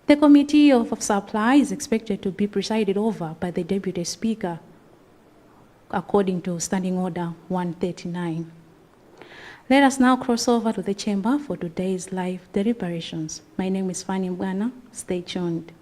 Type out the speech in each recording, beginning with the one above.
The Committee of Supply is expected to be presided over by the Deputy Speaker, according to Standing Order 139. Let us now cross over to the chamber for today's live deliberations. My name is Fanny Mbwana. Stay tuned.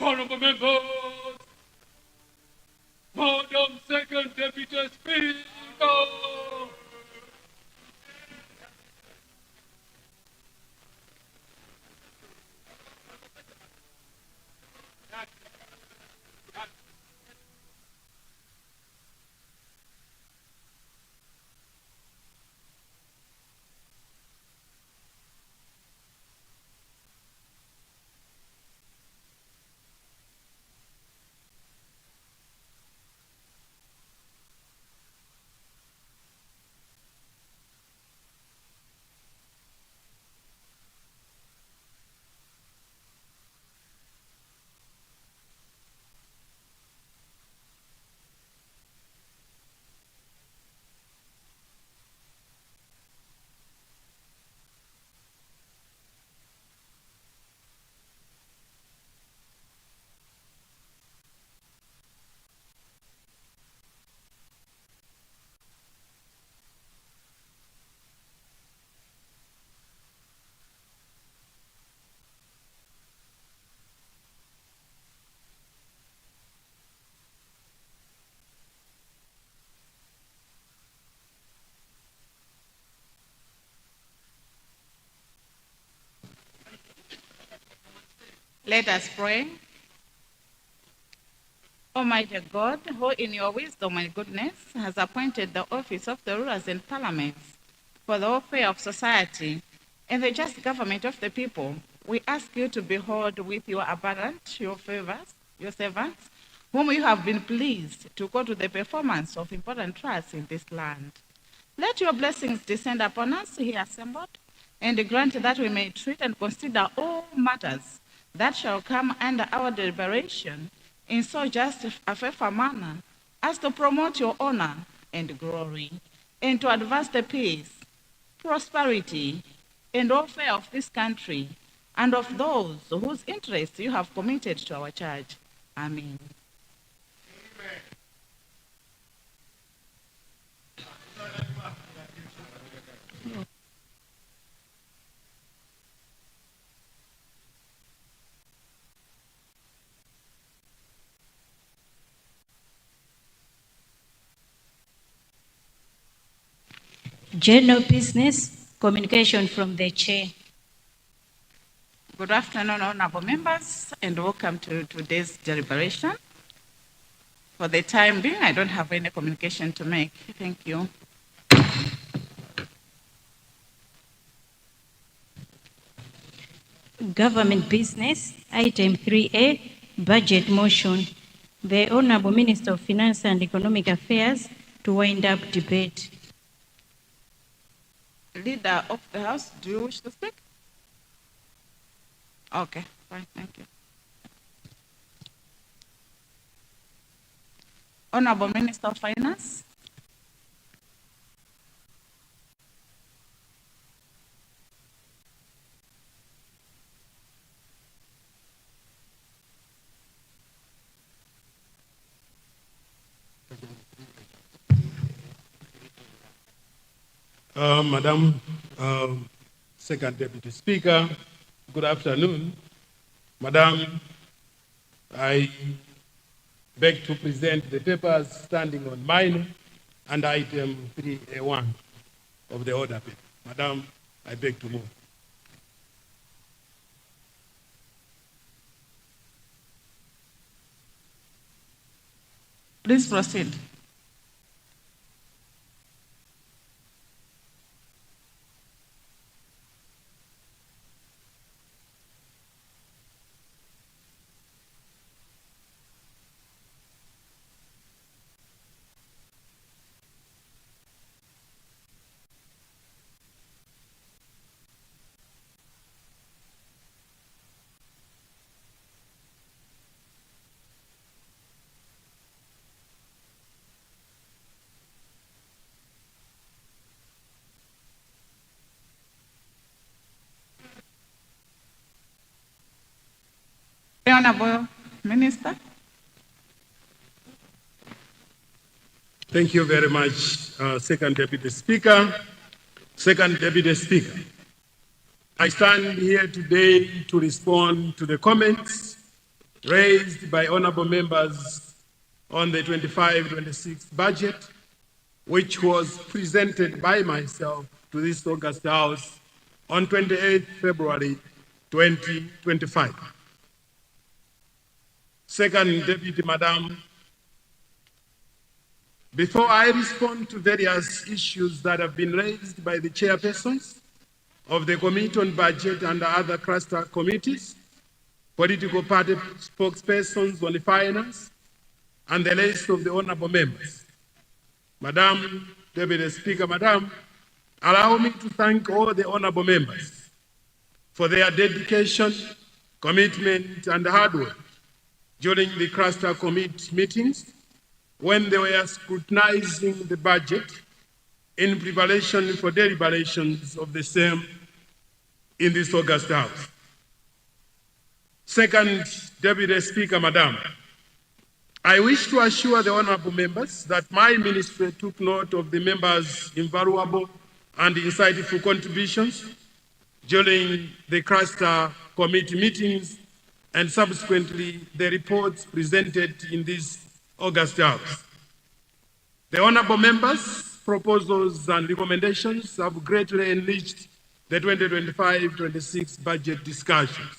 Honourable members, Madam Second Deputy Speaker. Let us pray. Almighty God, who in your wisdom and goodness has appointed the office of the rulers and parliaments for the welfare of society and the just government of the people, we ask you to behold with your abundant your favors, your servants, whom you have been pleased to go to the performance of important tasks in this land. Let your blessings descend upon us here assembled, and grant that we may treat and consider all matters that shall come under our deliberation in so just a faithful manner as to promote your honor and glory, and to advance the peace, prosperity, and welfare of this country and of those whose interests you have committed to our church. Amen. General business, communication from the chair. Good afternoon, honorable members, and welcome to today's deliberation. For the time being, I don't have any communication to make. Thank you. Government business, item 3A, budget motion. The Honourable Minister of Finance and Economic Affairs to wind up debate. Leader of the House, do you wish to speak? Okay, fine, thank you. Honorable Minister of Finance. Madam Second Deputy Speaker, good afternoon. Madam, I beg to present the papers standing on mine and item 3A1 of the order paper. Madam, I beg to move. Please proceed. The Honourable Minister. Thank you very much, Second Deputy Speaker. Second Deputy Speaker, I stand here today to respond to the comments raised by honorable members on the 25-26 budget, which was presented by myself to this August House on 28 February 2025. Second Deputy Madam, before I respond to various issues that have been raised by the chairpersons of the Committee on Budget and other cluster committees, political party spokespersons on the finance, and the rest of the honorable members, Madam Deputy Speaker, Madam, allow me to thank all the honorable members for their dedication, commitment, and hard work during the cluster committee meetings when they were scrutinizing the budget in preparation for deliberations of the same in this August House. Second Deputy Speaker, Madam, I wish to assure the honorable members that my ministry took note of the members' invaluable and insightful contributions during the cluster committee meetings and subsequently the reports presented in this August House. The honorable members' proposals and recommendations have greatly enriched the 2025-26 budget discussions.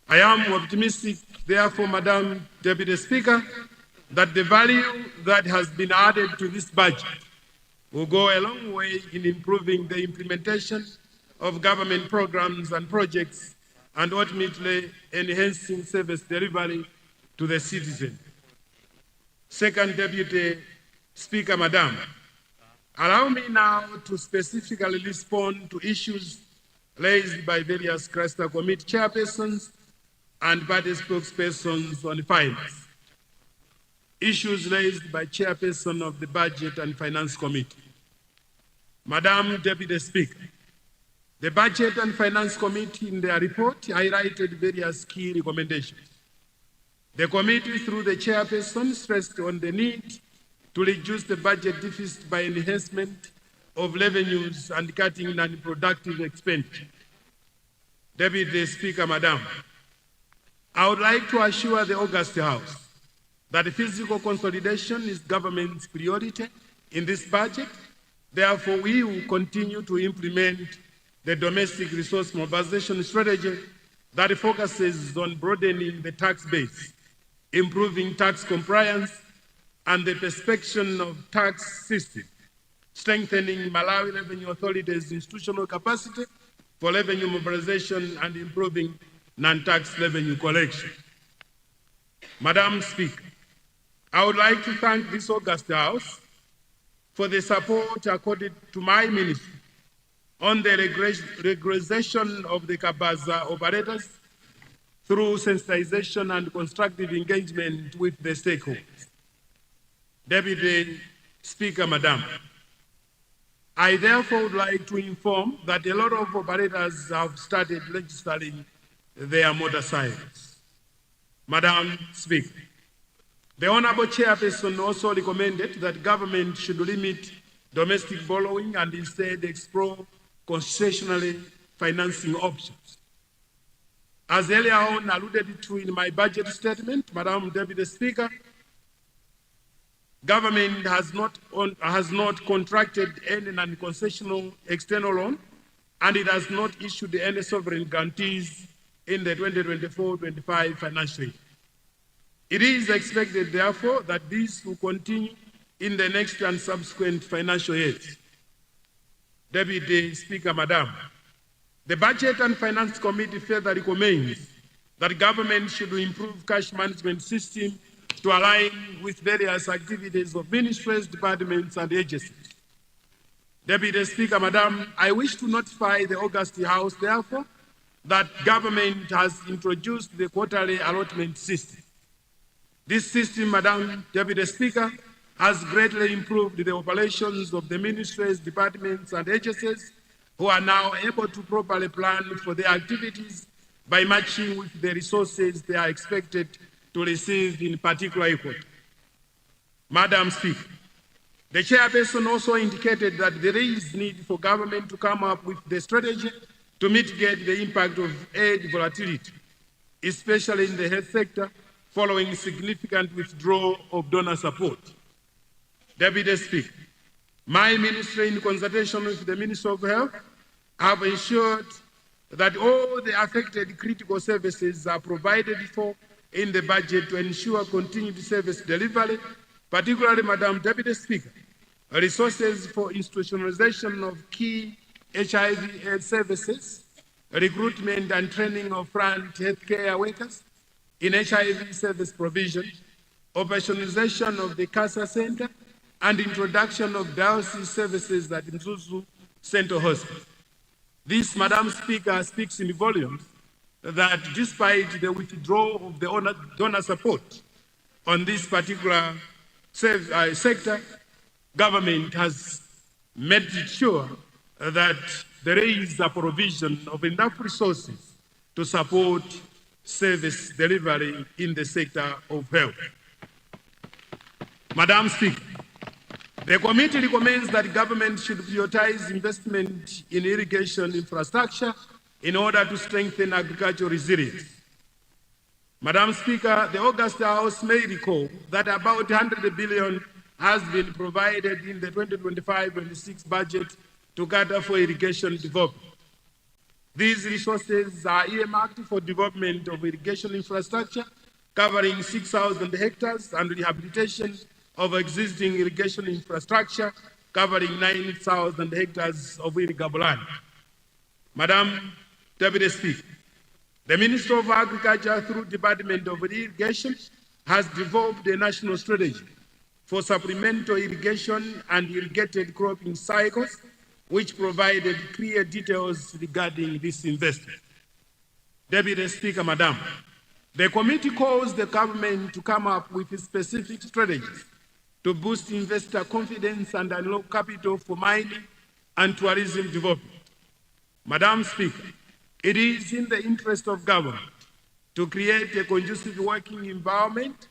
I am optimistic, therefore, Madam Deputy Speaker, that the value that has been added to this budget will go a long way in improving the implementation of government programs and projects and ultimately enhancing service delivery to the citizen. Second Deputy Speaker, Madam, allow me now to specifically respond to issues raised by various cluster committee chairpersons and party spokespersons on finance. Issues raised by chairperson of the Budget and Finance Committee. Madam Deputy Speaker, the Budget and Finance Committee in their report highlighted various key recommendations. The committee, through the chairperson, stressed on the need to reduce the budget deficit by enhancement of revenues and cutting non-productive expenditure. Deputy Speaker, Madam, I would like to assure the August House that physical consolidation is government's priority in this budget. Therefore, we will continue to implement the domestic resource mobilization strategy that focuses on broadening the tax base, improving tax compliance and the perspection of tax system, strengthening Malawi Revenue Authority's institutional capacity for revenue mobilization and improving non-tax revenue collection. Madam Speaker, I would like to thank this August House for the support accorded to my ministry on the regularization of the Kabaza operators through sensitization and constructive engagement with the stakeholders. Deputy Speaker, Madam, I therefore would like to inform that a lot of operators have started registering their motorcycles. Madam Speaker, the Honourable Chairperson also recommended that government should limit domestic borrowing and instead explore concessionary financing options. As earlier on alluded to in my budget statement, Madam Deputy Speaker, government has not contracted any non-concessional external loan, and it has not issued any sovereign guarantees in the 2024-25 financial year. It is expected, therefore, that this will continue in the next and subsequent financial years. Deputy Speaker, Madam, the Budget and Finance Committee further recommends that government should improve cash management system to align with various activities of ministries, departments, and agencies. Deputy Speaker, Madam, I wish to notify the August House, therefore, that government has introduced the quarterly allotment system. This system, Madam Deputy Speaker, has greatly improved the operations of the ministries, departments, and agencies, who are now able to properly plan for their activities by matching with the resources they are expected to receive in particular quarter. Madam Speaker, the chairperson also indicated that there is need for government to come up with the strategy to mitigate the impact of aid volatility, especially in the health sector, following significant withdrawal of donor support. Deputy Speaker, my ministry, in consultation with the Minister of Health, have ensured that all the affected critical services are provided for in the budget to ensure continued service delivery, particularly, Madam Deputy Speaker, resources for institutionalization of key HIV/AIDS services, recruitment and training of front healthcare workers in HIV service provision, operationalization of the Cancer Center, and introduction of dialysis services at Mzuzu Central Hospital. This, Madam Speaker, speaks in volumes that despite the withdrawal of the donor support on this particular sector, government has made it sure that there is a provision of enough resources to support service delivery in the sector of health. Madam Speaker, the committee recommends that government should prioritize investment in irrigation infrastructure in order to strengthen agricultural resilience. Madam Speaker, the August House may recall that about 100 billion has been provided in the 2025-26 budget to cater for irrigation development. These resources are earmarked for development of irrigation infrastructure covering 6,000 hectares and rehabilitation of existing irrigation infrastructure covering 9,000 hectares of irrigable land. Madam Deputy Speaker, the Minister of Agriculture, through Department of Irrigation, has developed a national strategy for supplemental irrigation and irrigated cropping cycles, which provided clear details regarding this investment. Deputy Speaker, Madam, the committee calls the government to come up with specific strategies to boost investor confidence and unlock capital for mining and tourism development. Madam Speaker, it is in the interest of government to create a conducive working environment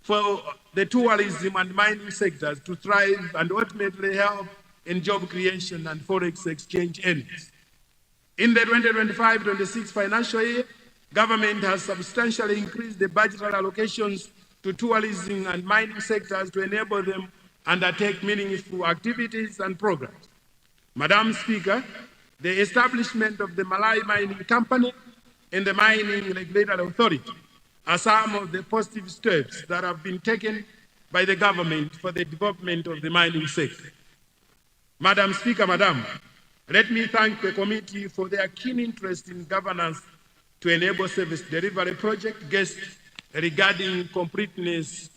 for the tourism and mining sectors to thrive and ultimately help in job creation and forex exchange earnings. In the 2025-26 financial year, government has substantially increased the budgetary allocations to tourism and mining sectors to enable them undertake meaningful activities and programs. Madam Speaker, the establishment of the Malay Mining Company and the Mining Regulatory Authority are some of the positive steps that have been taken by the government for the development of the mining sector. Madam Speaker, Madam, let me thank the committee for their keen interest in governance to enable service delivery project guests regarding completeness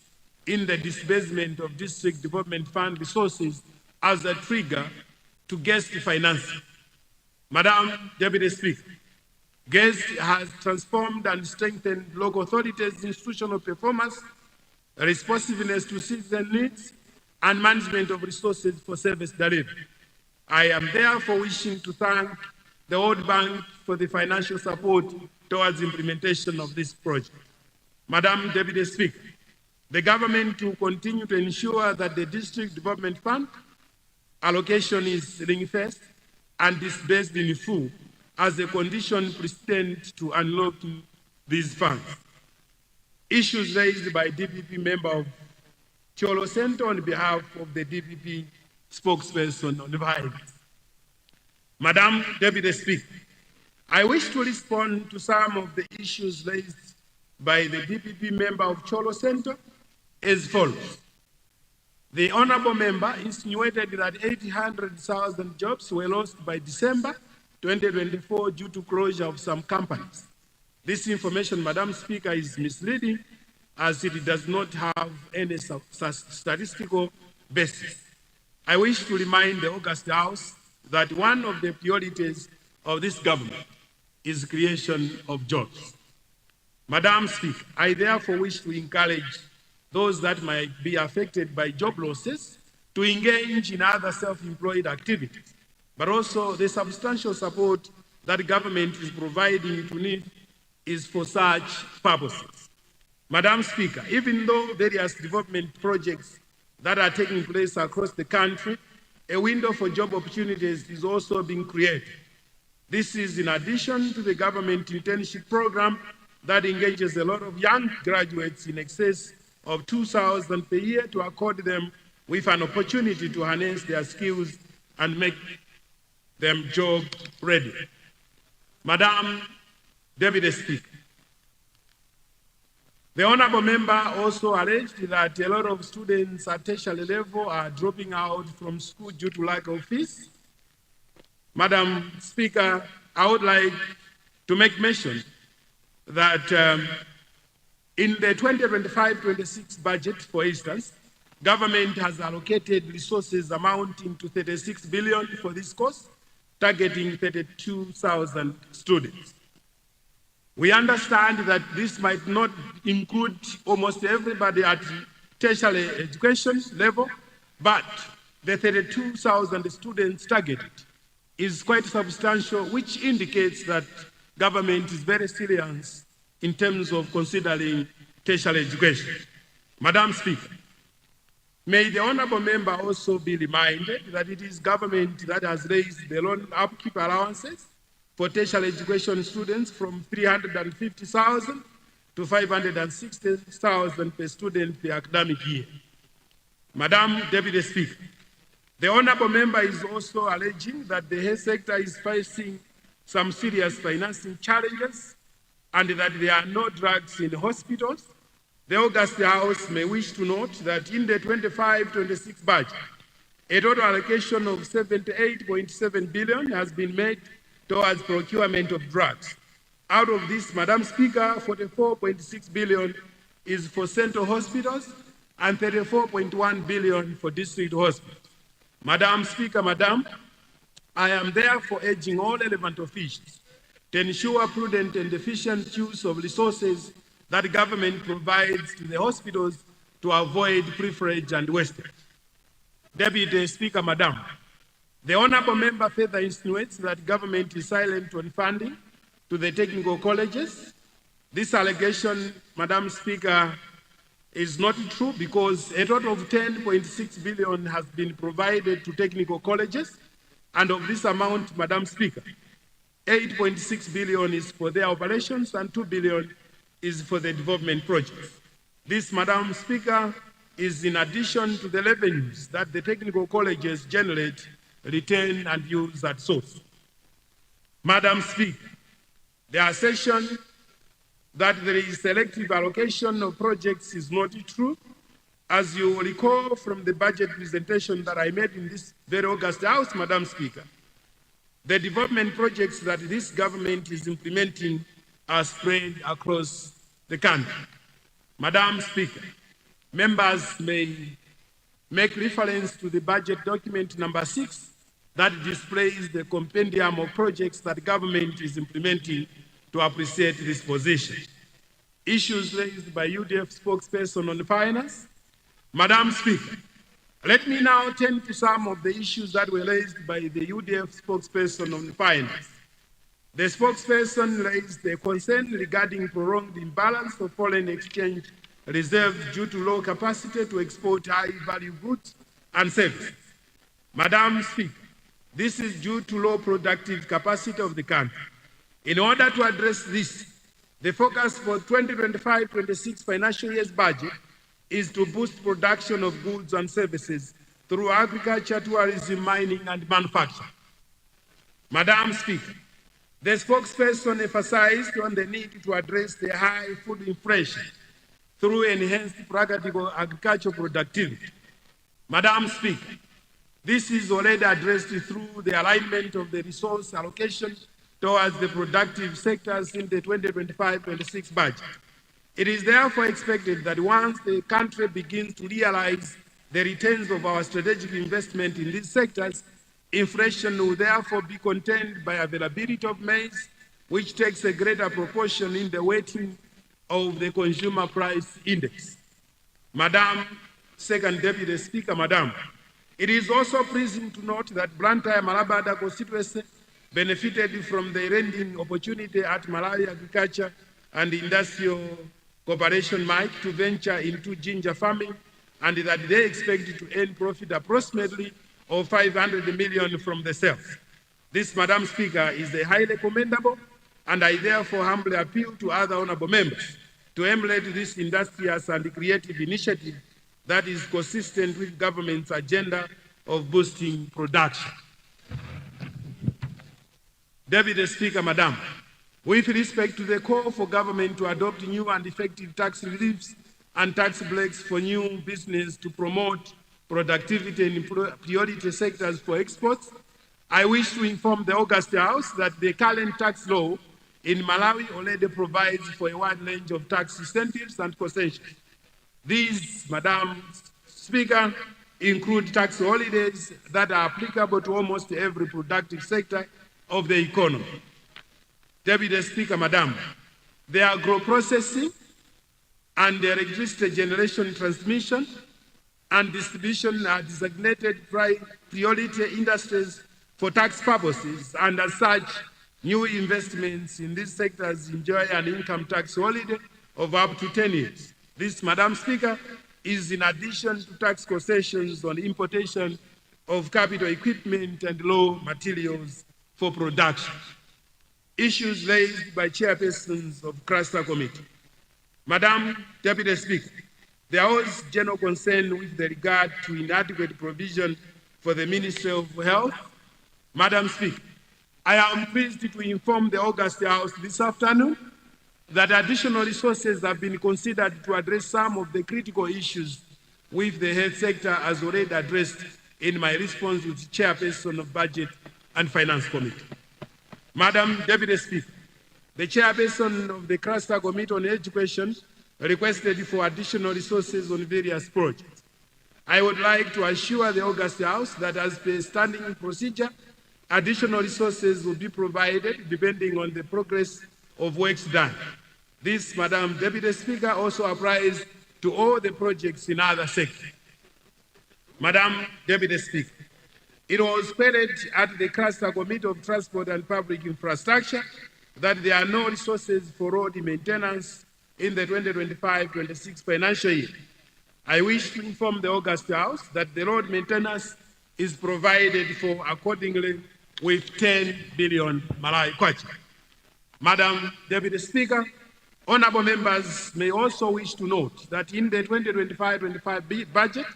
in the disbursement of district development fund resources as a trigger to guest financing. Madam Deputy Speaker, guest has transformed and strengthened local authorities' institutional performance, responsiveness to citizen needs, and management of resources for service delivery. I am therefore wishing to thank the World Bank for the financial support towards implementation of this project. Madam Deputy Speaker, the government will continue to ensure that the District Development Fund allocation is ring-fenced and disbursed in full as a condition precedent to unlocking these funds. Issues raised by DPP member of Cholo Center on behalf of the DPP spokesperson on the violence. Madam Deputy Speaker, I wish to respond to some of the issues raised by the DPP member of Cholo Center as follows. The honourable member insinuated that 800,000 jobs were lost by December 2024 due to closure of some companies. This information, Madam Speaker, is misleading as it does not have any statistical basis. I wish to remind the August House that one of the priorities of this government is creation of jobs. Madam Speaker, I therefore wish to encourage those that might be affected by job losses to engage in other self-employed activities, but also the substantial support that government is providing to need is for such purposes. Madam Speaker, even though various development projects that are taking place across the country, a window for job opportunities is also being created. This is in addition to the government internship program that engages a lot of young graduates in excess of 2,000 per year to accord them with an opportunity to harness their skills and make them job ready. Madam Deputy Speaker, the honourable member also alleged that a lot of students at tertiary level are dropping out from school due to lack of fees. Madam Speaker, I would like to make mention that in the 2025-26 budget, for instance, government has allocated resources amounting to 36 billion for this course, targeting 32,000 students. We understand that this might not include almost everybody at tertiary education level, but the 32,000 students targeted is quite substantial, which indicates that government is very serious in terms of considering tertiary education. Madam Speaker, may the honourable member also be reminded that it is government that has raised the loan upkeep allowances for tertiary education students from 350,000 to 560,000 per student per academic year. Madam Deputy Speaker, the honourable member is also alleging that the health sector is facing some serious financing challenges and that there are no drugs in hospitals. The August House may wish to note that in the 25-26 budget, a total allocation of 78.7 billion has been made towards procurement of drugs. Out of this, Madam Speaker, 44.6 billion is for central hospitals and 34.1 billion for district hospitals. Madam Speaker, I am therefore urging all relevant officials to ensure prudent and efficient use of resources that government provides to the hospitals to avoid privilege and wastage. Deputy Speaker, the honourable member further insinuates that government is silent on funding to the technical colleges. This allegation, Madam Speaker, is not true because a total of 10.6 billion has been provided to technical colleges, and of this amount, Madam Speaker, 8.6 billion is for their operations and 2 billion is for the development projects. This, Madam Speaker, is in addition to the revenues that the technical colleges generate, retain and use at source. Madam Speaker, the assertion that there is selective allocation of projects is not true. As you recall from the budget presentation that I made in this very August House, Madam Speaker, the development projects that this government is implementing are spread across the country. Madam Speaker, members may make reference to the budget document number 6 that displays the compendium of projects that government is implementing to appreciate this position. Issues raised by UDF spokesperson on finance. Madam Speaker, let me now turn to some of the issues that were raised by the UDF spokesperson on finance. The spokesperson raised a concern regarding prolonged imbalance of foreign exchange reserves due to low capacity to export high-value goods and services. Madam Speaker, this is due to low productive capacity of the country. In order to address this, the focus for 2025-26 financial year's budget is to boost production of goods and services through agriculture, tourism, mining, and manufacturing. Madam Speaker, the spokesperson emphasized on the need to address the high food inflation through enhanced practical agricultural productivity. Madam Speaker, this is already addressed through the alignment of the resource allocation towards the productive sectors in the 2025-26 budget. It is therefore expected that once the country begins to realize the returns of our strategic investment in these sectors, inflation will therefore be contained by availability of maize, which takes a greater proportion in the weighting of the consumer price index. Madam Second Deputy Speaker, Madam, it is also pleasing to note that Blantyre Malabada constituency benefited from the lending opportunity at Malawi Agriculture and Industrial Corporation MIC to venture into ginger farming, and that they expect to earn profit approximately of 500 million from the sales. This, Madam Speaker, is highly commendable, and I therefore humbly appeal to other honourable members to emulate this industrious and creative initiative that is consistent with government's agenda of boosting production. Deputy Speaker, Madam, with respect to the call for government to adopt new and effective tax reliefs and tax breaks for new business to promote productivity in priority sectors for exports, I wish to inform the August House that the current tax law in Malawi already provides for a wide range of tax incentives and concessions. These, Madam Speaker, include tax holidays that are applicable to almost every productive sector of the economy. Deputy Speaker, Madam, the agro-processing and the electricity generation, transmission and distribution are designated priority industries for tax purposes, and as such, new investments in these sectors enjoy an income tax holiday of up to 10 years. This, Madam Speaker, is in addition to tax concessions on importation of capital equipment and raw materials for production. Issues raised by chairpersons of Cluster Committee. Madam Deputy Speaker, there was general concern with regard to inadequate provision for the Ministry of Health. Madam Speaker, I am pleased to inform the August House this afternoon that additional resources have been considered to address some of the critical issues with the health sector, as already addressed in my response with the Chairperson of Budget and Finance Committee. Madam Deputy Speaker, the Chairperson of the Cluster Committee on Education requested for additional resources on various projects. I would like to assure the August House that as per standing procedure, additional resources will be provided depending on the progress of works done. This, Madam Deputy Speaker, also applies to all the projects in other sectors. Madam Deputy Speaker, it was stated at the Cluster Committee of Transport and Public Infrastructure that there are no resources for road maintenance in the 2025-26 financial year. I wish to inform the August House that the road maintenance is provided for accordingly with 10 billion Malawi kwacha. Madam Deputy Speaker, honourable members may also wish to note that in the 2025-25 budget,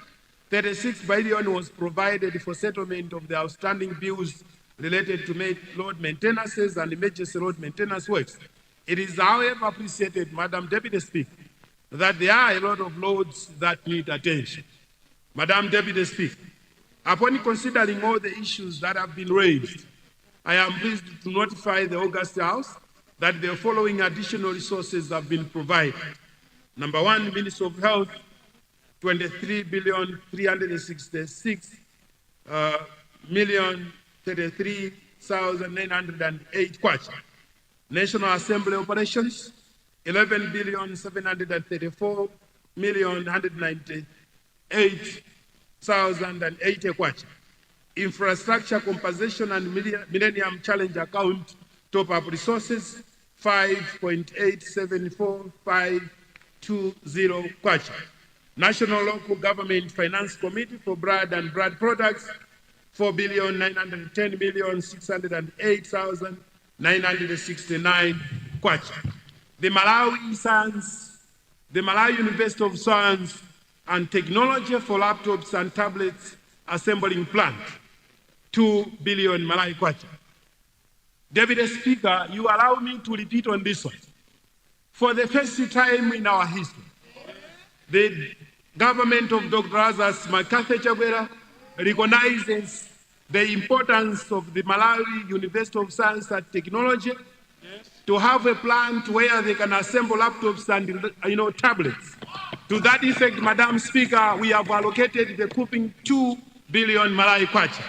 36 billion was provided for settlement of the outstanding bills related to road maintenances and emergency road maintenance works. It is, however, appreciated, Madam Deputy Speaker, that there are a lot of roads that need attention. Madam Deputy Speaker, upon considering all the issues that have been raised, I am pleased to notify the August House that the following additional resources have been provided. Number one, Ministry of Health, 23,366,033,908 kwacha. National Assembly Operations, 11,734,198,080 kwacha. Infrastructure Compensation and Millennium Challenge Account top-up resources, 5.874520 kwacha. National Local Government Finance Committee for Bread and Bread Products, 4,910,608,969 kwacha. The Malawi University of Science and Technology for laptops and tablets assembling plant, 2 billion Malawi kwacha. Deputy Speaker, you allow me to repeat on this one. For the first time in our history, the government of Dr. Azas Makathe Chagwera recognizes the importance of the Malawi University of Science and Technology to have a plant where they can assemble laptops and tablets. To that effect, Madam Speaker, we have allocated the couping 2 billion Malawi kwacha.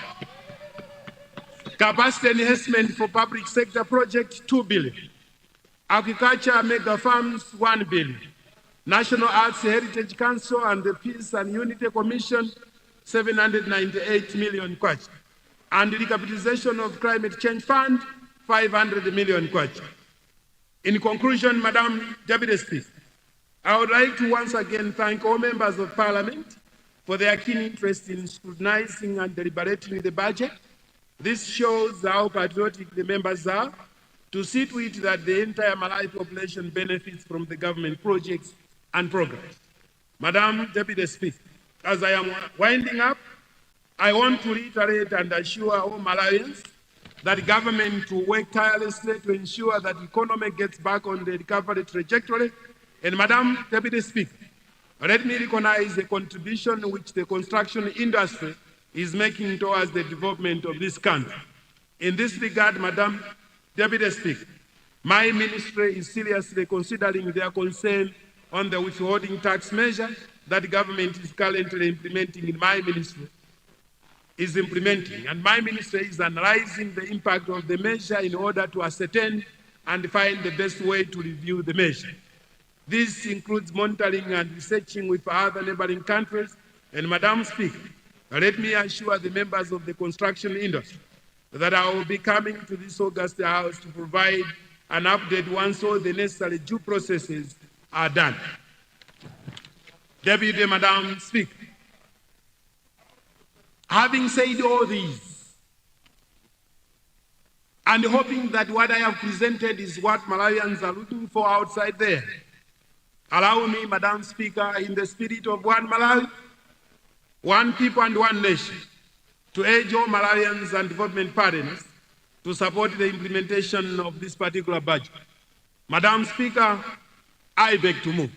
Capacity enhancement for public sector project, 2 billion. Agriculture mega farms, 1 billion. National Arts Heritage Council and the Peace and Unity Commission, 798 million kwacha. And the recapitalization of Climate Change Fund, 500 million kwacha. In conclusion, Madam Deputy Speaker, I would like to once again thank all members of Parliament for their keen interest in scrutinizing and deliberating the budget. This shows how patriotic the members are to see to it that the entire Malawi population benefits from the government projects and programs. Madam Deputy Speaker, as I am winding up, I want to reiterate and assure all Malawians that government will work tirelessly to ensure that the economy gets back on the recovery trajectory. And Madam Deputy Speaker, let me recognize the contribution which the construction industry is making towards the development of this country. In this regard, Madam Deputy Speaker, my ministry is seriously considering their concern on the withholding tax measure that the government is currently implementing in my ministry. And my ministry is analyzing the impact of the measure in order to ascertain and find the best way to review the measure. This includes monitoring and researching with other neighboring countries. And Madam Speaker, let me assure the members of the construction industry that I will be coming to this August House to provide an update once all the necessary due processes are done. Deputy Madam Speaker, having said all these, and hoping that what I have presented is what Malawians are looking for outside there, allow me, Madam Speaker, in the spirit of one Malawi, one people and one nation, to urge all Malawians and development partners to support the implementation of this particular budget. Madam Speaker, I beg to move.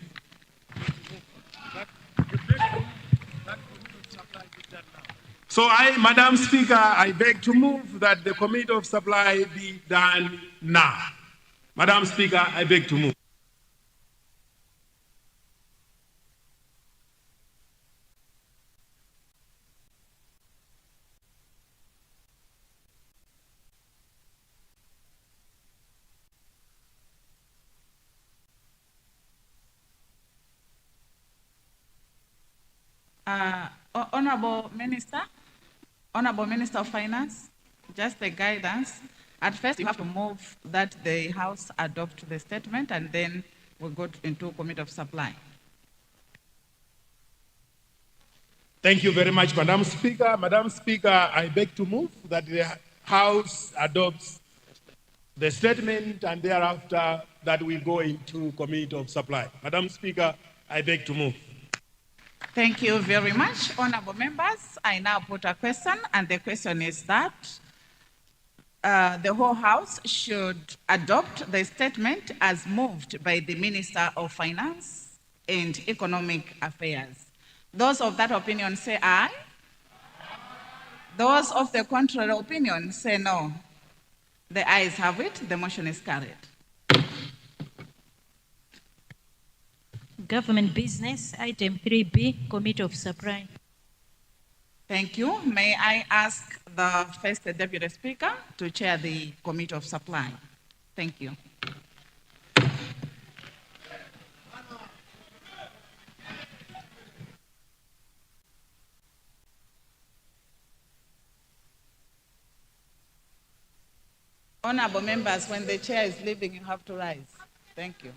So Madam Speaker, I beg to move that the Committee of Supply be done now. Madam Speaker, I beg to move. Honourable Minister of Finance, just the guidance. At first, you have to move that the House adopt the statement, and then we'll go into Committee of Supply. Thank you very much, Madam Speaker. Madam Speaker, I beg to move that the House adopts the statement, and thereafter that we go into Committee of Supply. Madam Speaker, I beg to move. Thank you very much, honourable members. I now put a question, and the question is that the whole House should adopt the statement as moved by the Minister of Finance and Economic Affairs. Those of that opinion say aye. Those of the contrary opinion say no. The ayes have it. The motion is carried. Government Business, item 3B, Committee of Supply. Thank you. May I ask the First Deputy Speaker to chair the Committee of Supply? Thank you. Honourable members, when the chair is leaving, you have to rise. Thank you.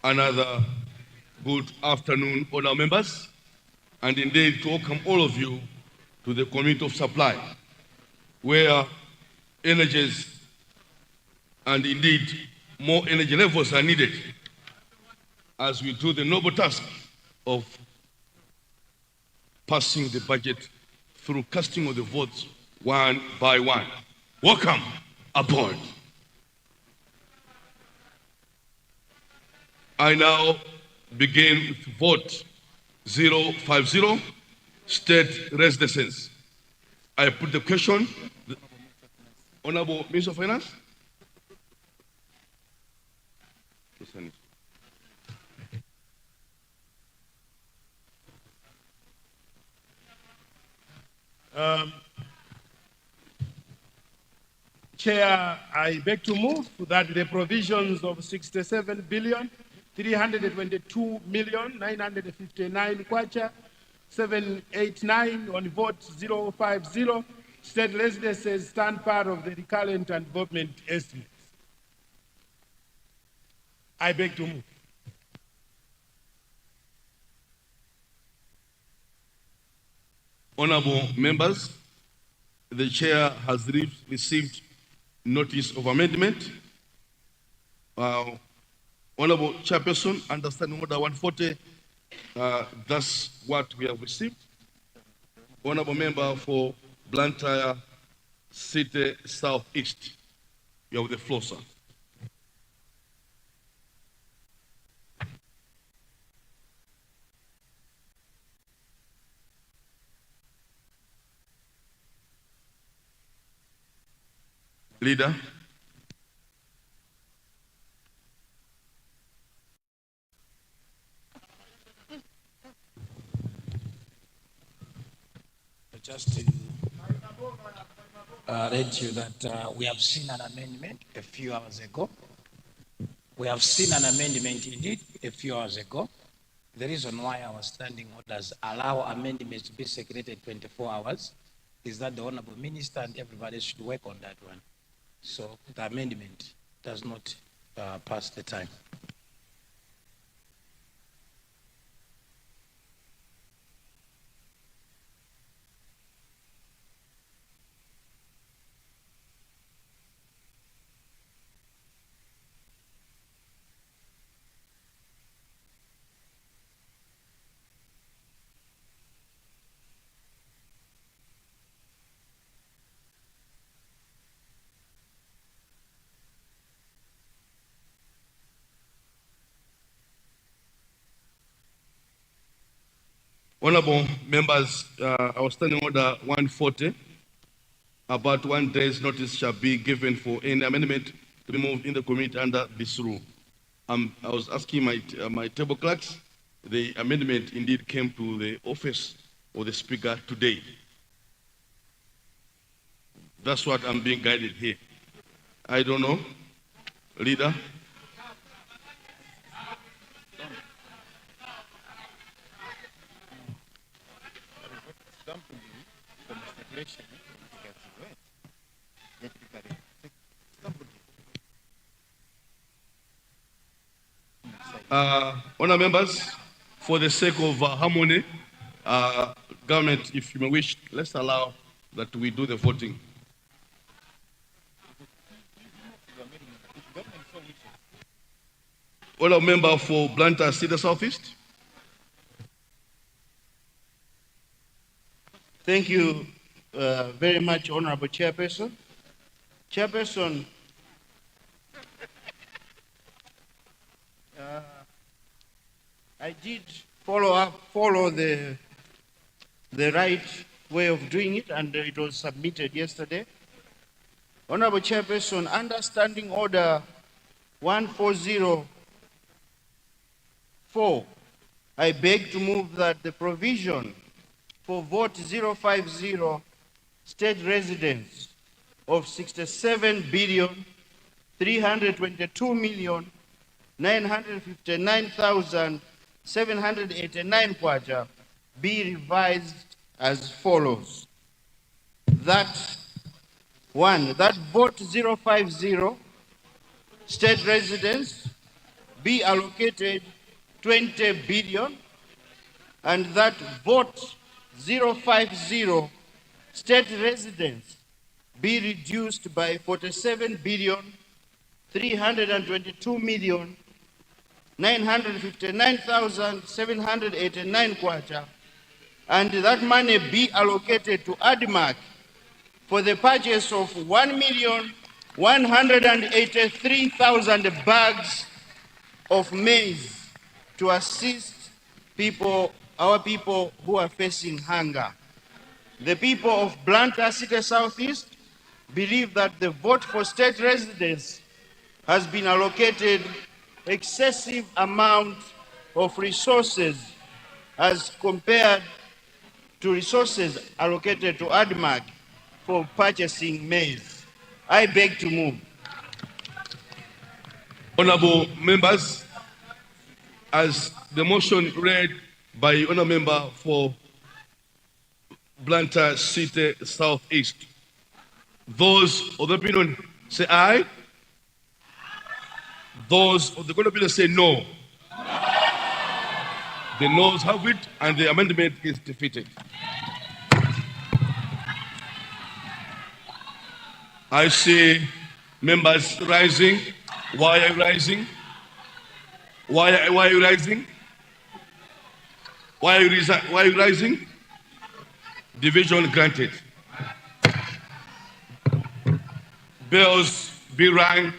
Another good afternoon, all our members, and indeed to welcome all of you to the Committee of Supply, where energies and indeed more energy levels are needed as we do the noble task of passing the budget through casting of the votes one by one. Welcome aboard. I now begin with vote 050, state residences. I put the question, the Honourable Minister of Finance. Chair, I beg to move that the provisions of 67,322,959 kwacha 789 on vote 050 state residences stand part of the recurrent and development estimates. I beg to move. Honourable members, the chair has received notice of amendment. Honourable Chairperson, understanding order 140, that's what we have received. Honourable member for Blantyre City Southeast, you have the floor, sir. Leader. Just to let you that we have seen an amendment a few hours ago. We have seen an amendment indeed a few hours ago. The reason why our standing orders allow amendments to be circulated 24 hours is that the Honourable Minister and everybody should work on that one. So the amendment does not pass the time. Honourable members, our standing order 140, about 1 day's notice shall be given for any amendment to be moved in the committee under this rule. I was asking my table clerks, the amendment indeed came to the office of the speaker today. That's what I'm being guided here. I don't know. Leader? Honour members, for the sake of harmony, government, if you may wish, let's allow that we do the voting. Honourable member for Blantyre City Southeast. Thank you very much, Honourable Chairperson. Chairperson, I did follow the right way of doing it, and it was submitted yesterday. Honourable Chairperson, under Standing Order 1404, I beg to move that the provision for vote 050 state residents of 67,322,959,789 kwacha be revised as follows. That one, that vote 050 state residents be allocated 20 billion, and that vote 050 state residents be reduced by 47 billion 322 million 959,789 kwacha, and that money be allocated to ADMAC for the purchase of 1,183,000 bags of maize to assist people, our people who are facing hunger. The people of Blantyre City Southeast believe that the vote for state residents has been allocated excessive amount of resources as compared to resources allocated to ADMAC for purchasing maize. I beg to move. Honourable members, as the motion read by Honourable Member for Blantyre City Southeast, those of the opinion say aye. Those of the good opinion say no. The noes have it, and the amendment is defeated. I see members rising. Why are you rising? Why are you rising? Why are you rising? Division granted. Bells be rang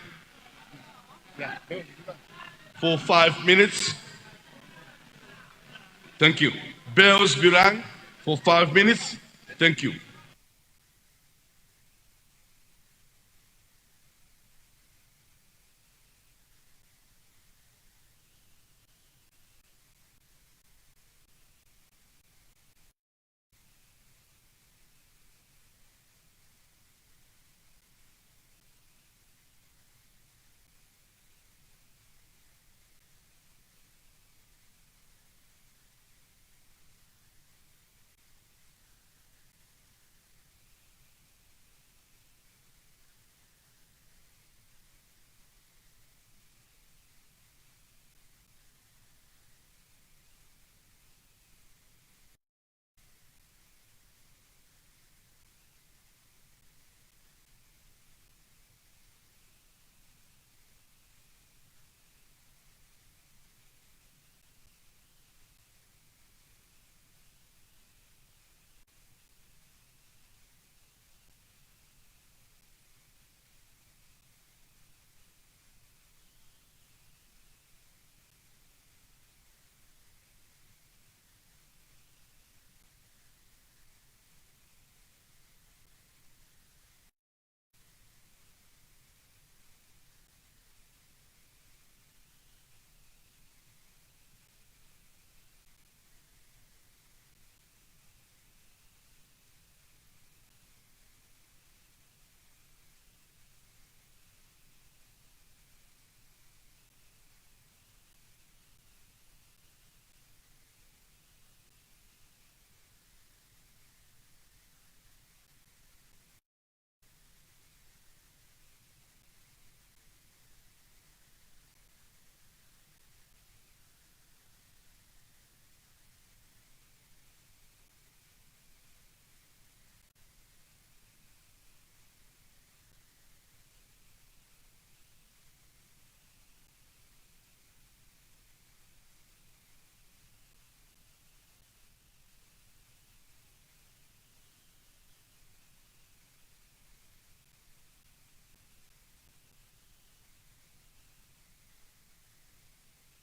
for 5 minutes. Thank you. Bells be rang for 5 minutes. Thank you.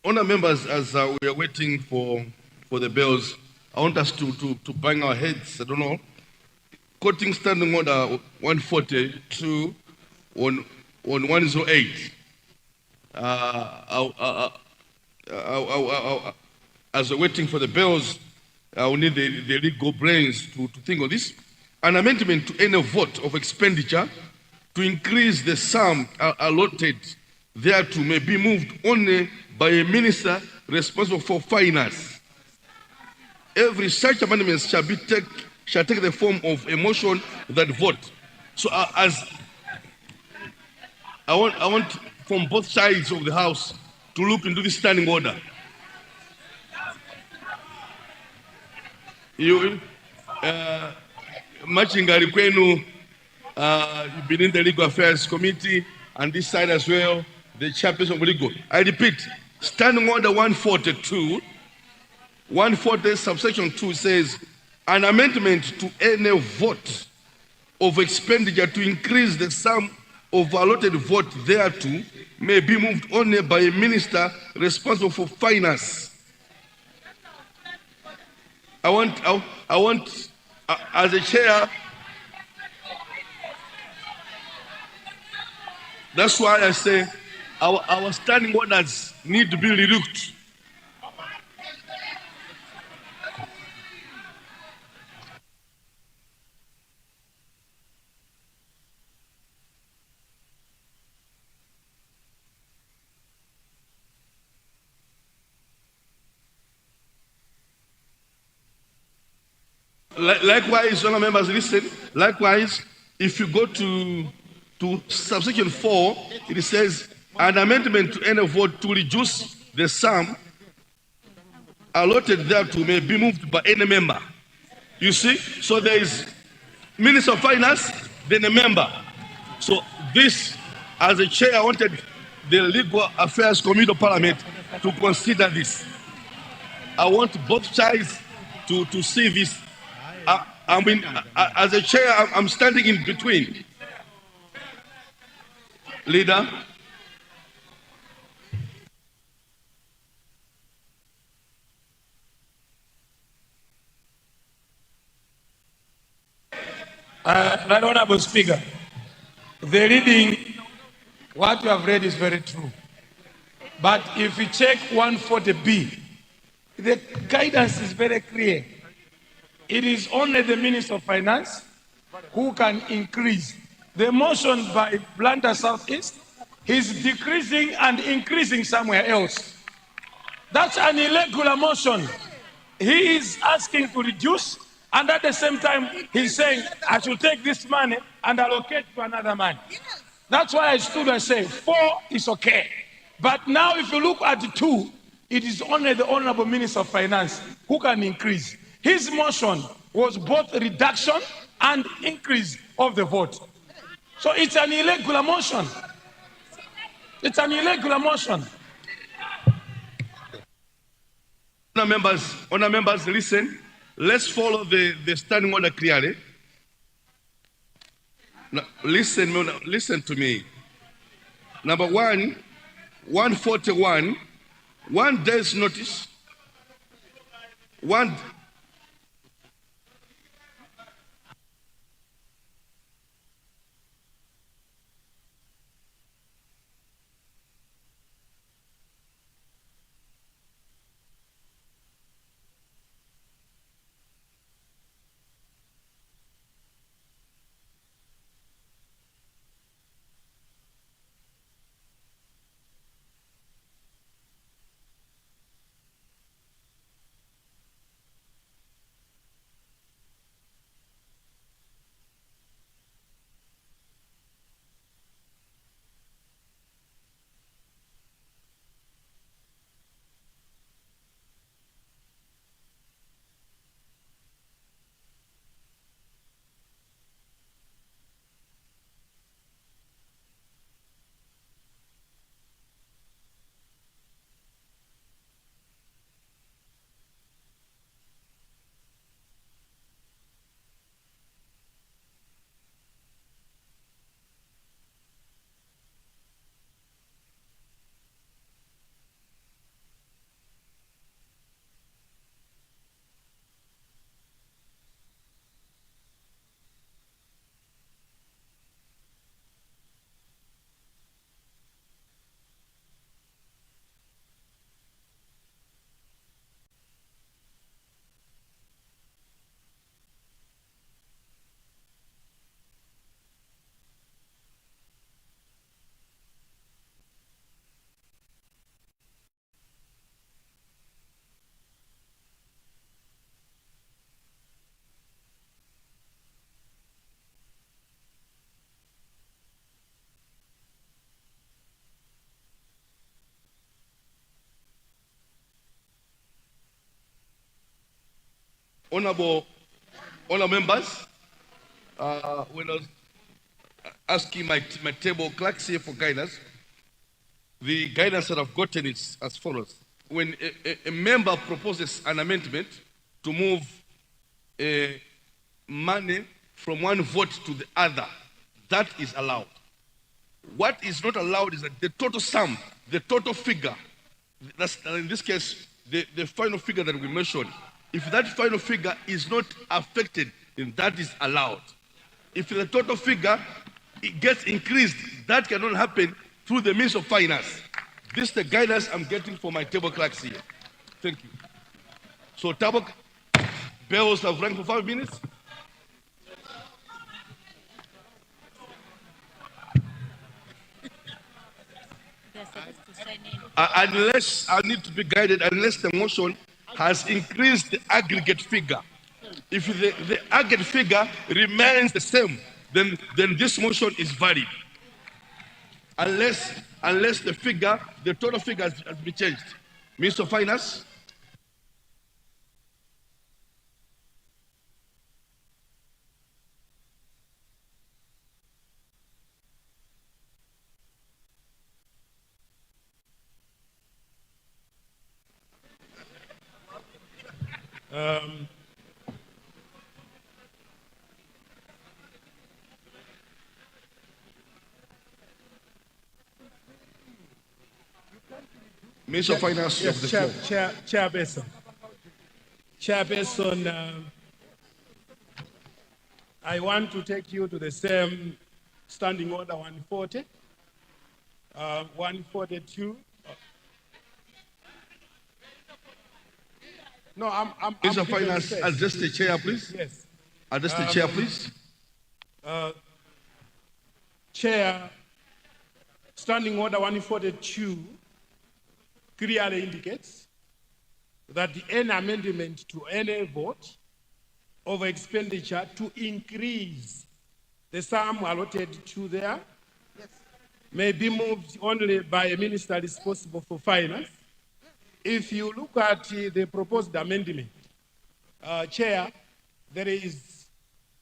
Honourable members, as we are waiting for the bells, I want us to bang our heads. I don't know. Quoting Standing Order 142 on 108. As we're waiting for the bells, we need the legal brains to think of this. An amendment to any vote of expenditure to increase the sum allotted thereto may be moved only by a minister responsible for finance. Every such amendment shall take the form of a motion that vote. So as I want from both sides of the house to look into this standing order. You, Machingali kwenu, you've been in the Legal Affairs Committee, and this side as well, the chairperson of Legal. I repeat, Standing Order 142, 140 subsection 2 says, an amendment to any vote of expenditure to increase the sum of allotted vote thereto may be moved only by a minister responsible for finance. I want, as a chair, that's why I say our standing orders need to be relooked. Likewise, honourable members, listen. Likewise, if you go to subsection 4, it says an amendment to any vote to reduce the sum allotted thereto may be moved by any member. You see, so there is Minister of Finance, then a member. So this, as a chair, I wanted the Legal Affairs Committee of Parliament to consider this. I want both sides to see this. I mean, as a chair, I'm standing in between. Leader. Right Honourable Speaker, the reading, what you have read is very true. But if you check 140B, the guidance is very clear. It is only the Minister of Finance who can increase. The motion by Blantyre Southeast is decreasing and increasing somewhere else. That's an irregular motion. He is asking to reduce, and at the same time, he's saying, I should take this money and allocate to another man. That's why I stood and said, 4 is okay. But now if you look at 2, it is only the Honourable Minister of Finance who can increase. His motion was both reduction and increase of the vote. So it's an irregular motion. It's an irregular motion. Honour members, listen. Let's follow the standing order clearly. Now, listen to me. Number 1, 141, 1 day's notice. 1. Honourable members, when I was asking my table clerks here for guidance, the guidance that I've gotten is as follows. When a member proposes an amendment to move money from one vote to the other, that is allowed. What is not allowed is that the total sum, the total figure, that's in this case, the final figure that we mentioned, if that final figure is not affected, then that is allowed. If the total figure it gets increased, that cannot happen through the means of finance. This is the guidance I'm getting for my table clerks here. Thank you. So table bells have rang for 5 minutes. Unless I need to be guided, unless the motion has increased the aggregate figure. If the aggregate figure remains the same, then this motion is valid. Unless the figure, the total figure has been changed. Minister of Finance. Minister of Finance. Yes, Chairperson. Chairperson, I want to take you to the same standing order 140, 142. No, I'm Minister of Finance, address the chair, please. Yes. Address the chair, please. Chair, standing order 142 clearly indicates that any amendment to any vote of expenditure to increase the sum allotted to there may be moved only by a minister responsible for finance. If you look at the proposed amendment, Chair, there is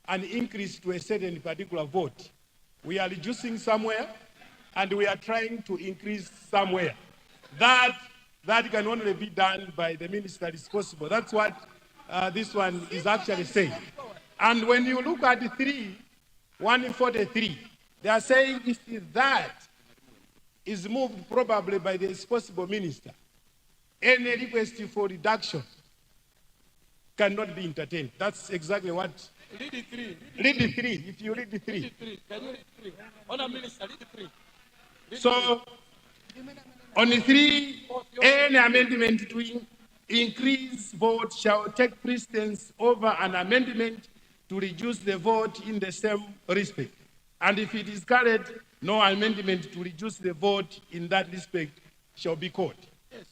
an increase to a certain particular vote. We are reducing somewhere and we are trying to increase somewhere. That can only be done by the minister responsible. That's what this one is actually saying. And when you look at the 143, they are saying if that is moved probably by the responsible minister, any request for reduction cannot be entertained. That's exactly what. Read the 3. Read the 3. If you read the 3. Read the 3. Can you read the 3? Honourable Minister, read the 3. So, on the 3, any amendment to increase vote shall take precedence over an amendment to reduce the vote in the same respect. And if it is carried, no amendment to reduce the vote in that respect shall be called. Yes.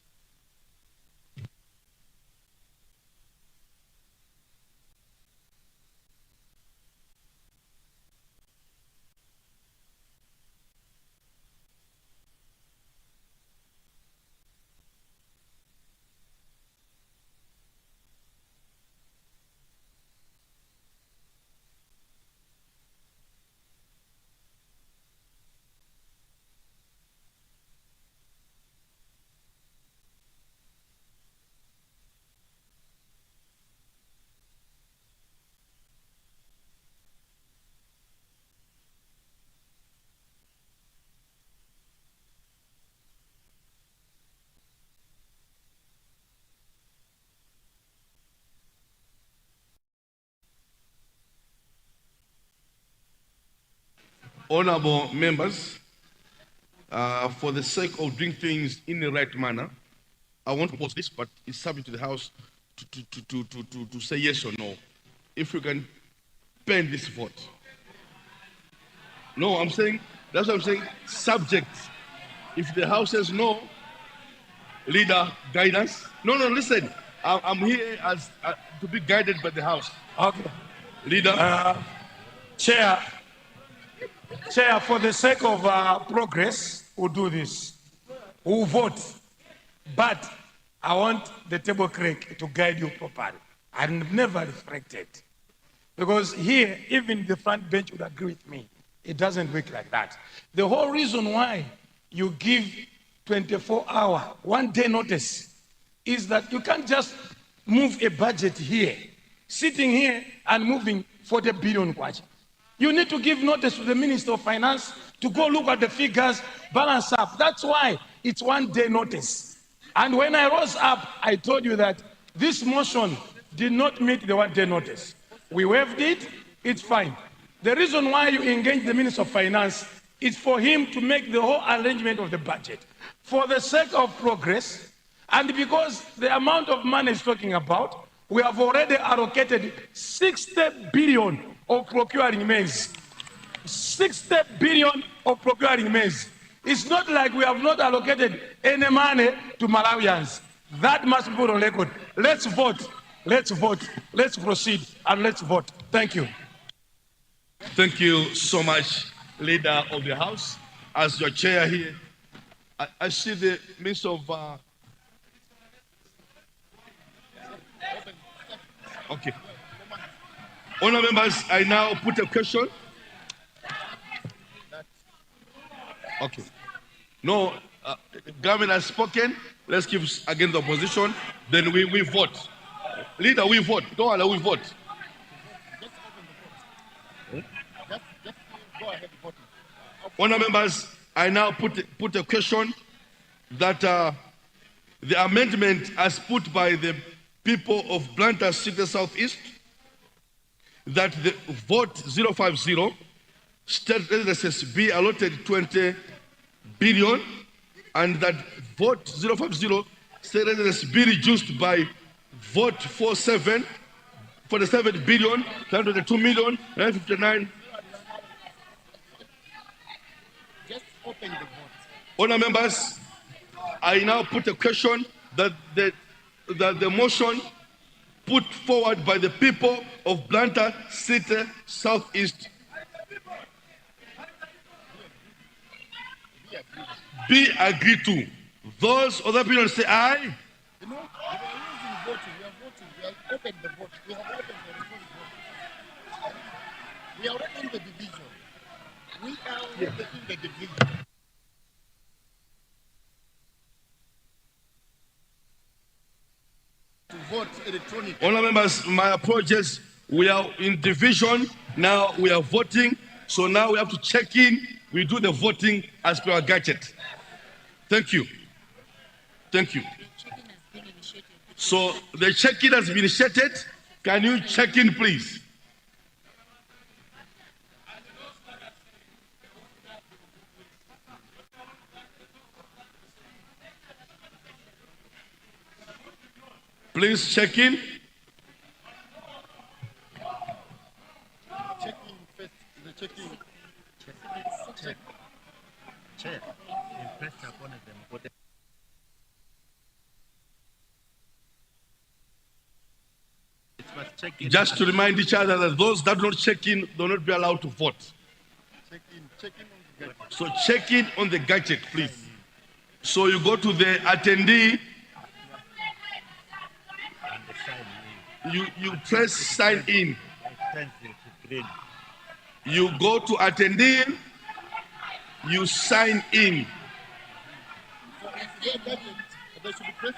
Honourable members, for the sake of doing things in the right manner, I want to propose this, but it's subject to the House to say yes or no. If we can pen this vote. No, I'm saying, that's what I'm saying, subject. If the House says no, leader, guidance. No, listen, I'm here as to be guided by the House. Okay. Leader. Chair, for the sake of progress, we'll do this. We'll vote. But I want the table clerk to guide you properly. and never reflected. Because here, even the front bench would agree with me. It doesn't work like that. The whole reason why you give 24-hour, 1 day notice is that you can't just move a budget here, sitting here and moving 40 billion kwacha. You need to give notice to the Minister of Finance to go look at the figures, balance up. That's why it's 1 day notice. And when I rose up, I told you that this motion did not meet the 1 day notice. We waived it, it's fine. The reason why you engage the Minister of Finance is for him to make the whole arrangement of the budget. For the sake of progress, and because the amount of money he's talking about, we have already allocated 60 billion of procuring maize. 60 billion of procuring maize. It's not like we have not allocated any money to Malawians. That must be put on record. Let's vote. Let's vote. Let's proceed and let's vote. Thank you. Thank you so much, Leader of the House. As your chair here, I see the Minister of... Okay. Honourable members, I now put a question. Okay. No, government has spoken. Let's give again the opposition. Then we vote. Leader, we vote. Don't allow we vote. Just go ahead voting. Honourable members, I now put a question that the amendment as put by the people of Blantyre City Southeast, that the vote 050 state residences be allotted 20 billion, and that vote 050 state residences be reduced by vote 47 billion 102 million 959. Just open the vote. Honour members, I now put a question that the motion put forward by the people of Blantyre City Southeast be agreed to. Those other people say aye. You know, we are using voting. We are voting. We have opened the vote. We have opened the response vote. We are already in the division. We are already in the division. To vote electronically. Honour members, my apologies. We are in division. Now we are voting. So now we have to check in. We do the voting as per our gadget. Thank you. Thank you. So the check-in has been initiated. Can you check in, please? Please check in. Check in first. The check in. Check. Check. Press upon them. Just to remind each other that those that don't check in will not be allowed to vote. Check in on the gadget. So check in on the gadget, please. So you go to the attendee. You press sign in. You go to attendee. You sign in. They should press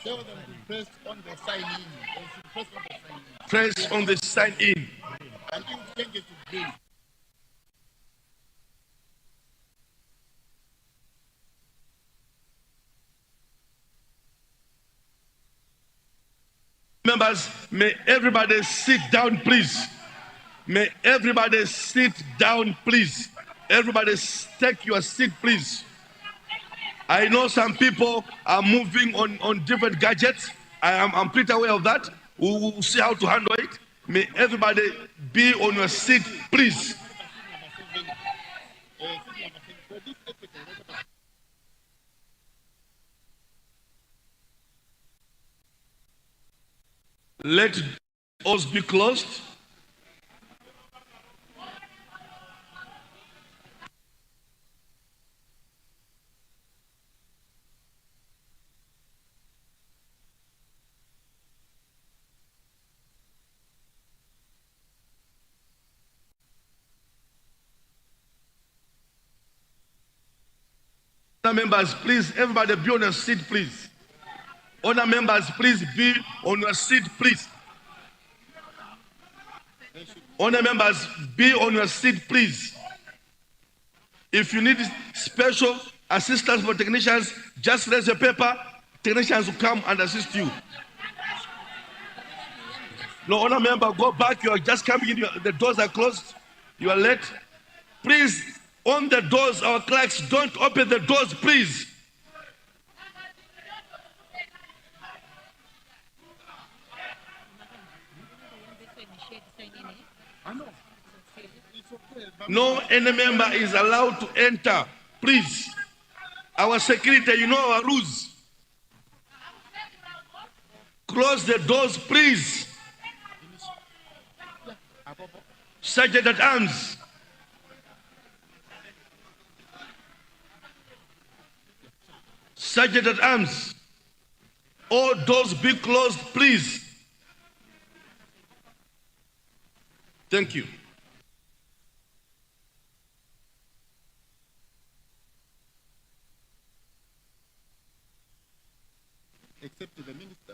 Tell them to press on the sign in. They should press on the sign in. Press on the sign in. And you change it to green. Members, may everybody sit down, please. May everybody sit down, please. Everybody take your seat, please. I know some people are moving on different gadgets. I'm pretty aware of that. We will see how to handle it. May everybody be on your seat, please. Let us be closed. Members, please, everybody be on your seat, please. Honor members, please be on your seat, please. Honor members, be on your seat, please. If you need special assistance for technicians, just raise your paper. Technicians will come and assist you. No, honor member, go back. You are just coming in. The doors are closed. You are late. Please, on the doors, our clerks, don't open the doors, please. No any member is allowed to enter, please. Our security, you know our rules. Close the doors, please. Sergeant at arms. Sergeant at arms. All doors be closed, please. Thank you.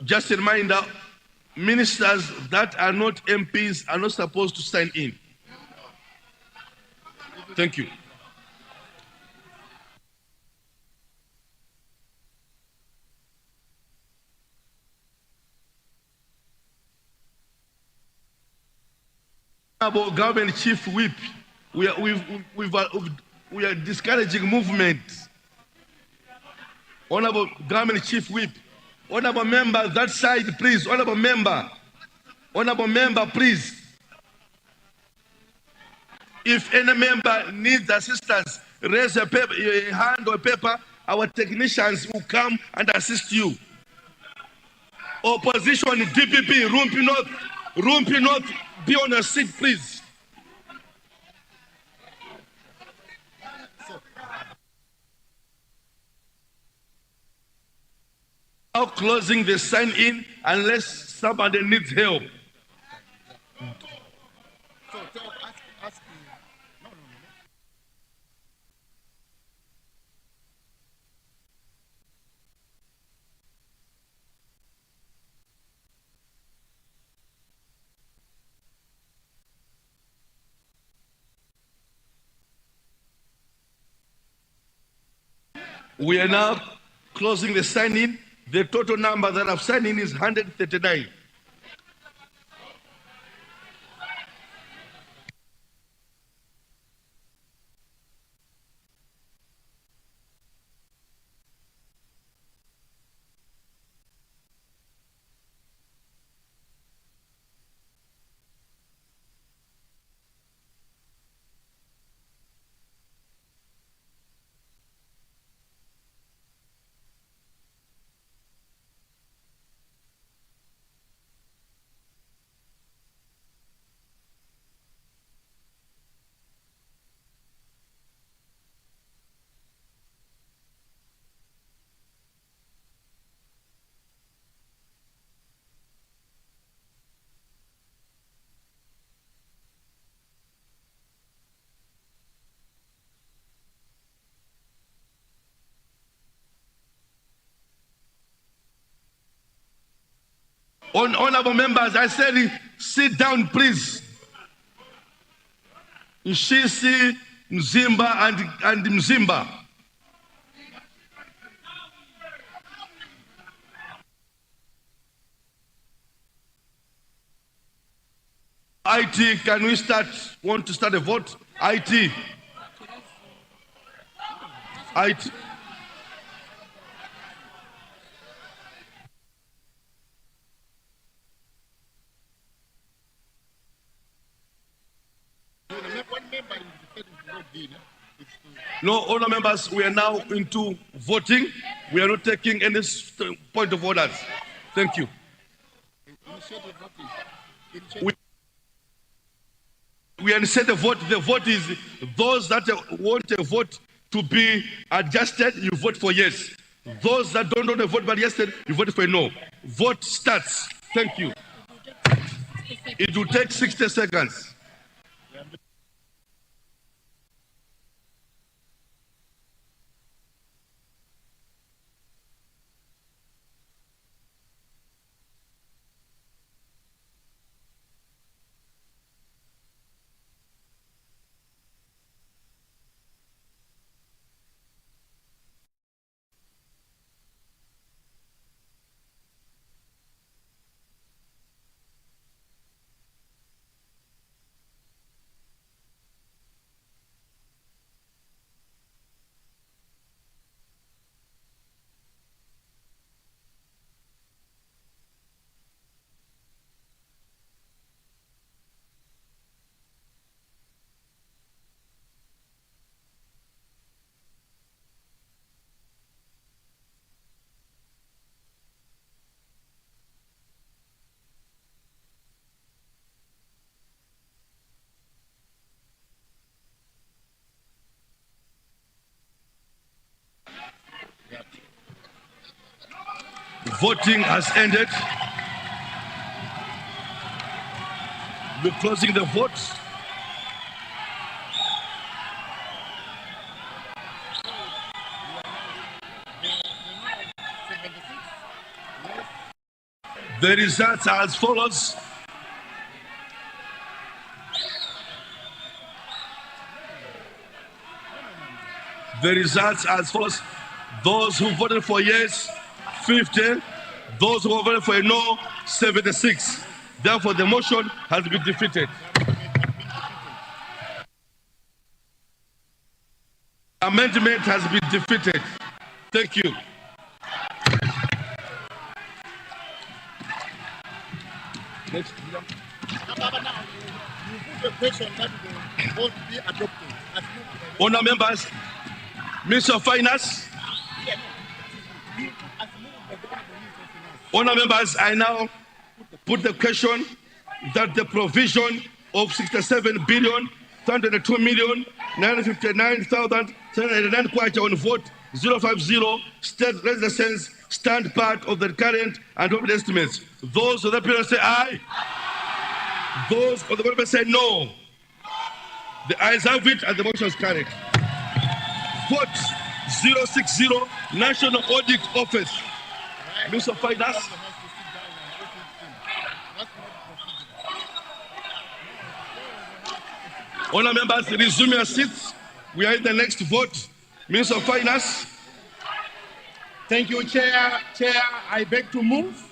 Just a reminder, ministers that are not MPs are not supposed to sign in. Thank you. About government chief whip, we are discouraging movement. Honorable government chief whip, honorable member that side, please. Honorable member, please. If any member needs assistance, raise a paper, a hand or a paper. Our technicians will come and assist you. Opposition, DPP, Rumpi North, be on your seat, please. Now closing the sign-in unless somebody needs help. We are now closing the sign-in. The total number that have signed in is 139. Honorable members, I said sit down, please. Nshisi, Mzimba, and Mzimba. IT, can we want to start a vote? IT. No, honor members, we are now into voting. We are not taking any point of orders. Thank you. We initiate the vote. The vote is those that want a vote to be adjusted, you vote for yes. Those that don't want to vote but yes, you vote for no. Vote starts. Thank you. It will take 60 seconds. Voting has ended. We're closing the vote. The results are as follows. The results are as follows. Those who voted for yes, 50. Those who voted for no, 76. Therefore, the motion has been defeated. Amendment has been defeated. Thank you. Next. Honourable members, Minister of Finance. Honourable members, I now put the question that the provision of 67 billion 202 million 959,789 kwacha on vote 050 state residents stand part of the current and open estimates. Those of the people say aye. Those of the people say no. The ayes have it and the motion is carried. Vote 060 National Audit Office. Minister of Finance. Honourable members, resume your seats. We are in the next vote. Minister of Finance. Thank you, Chair. Chair, I beg to move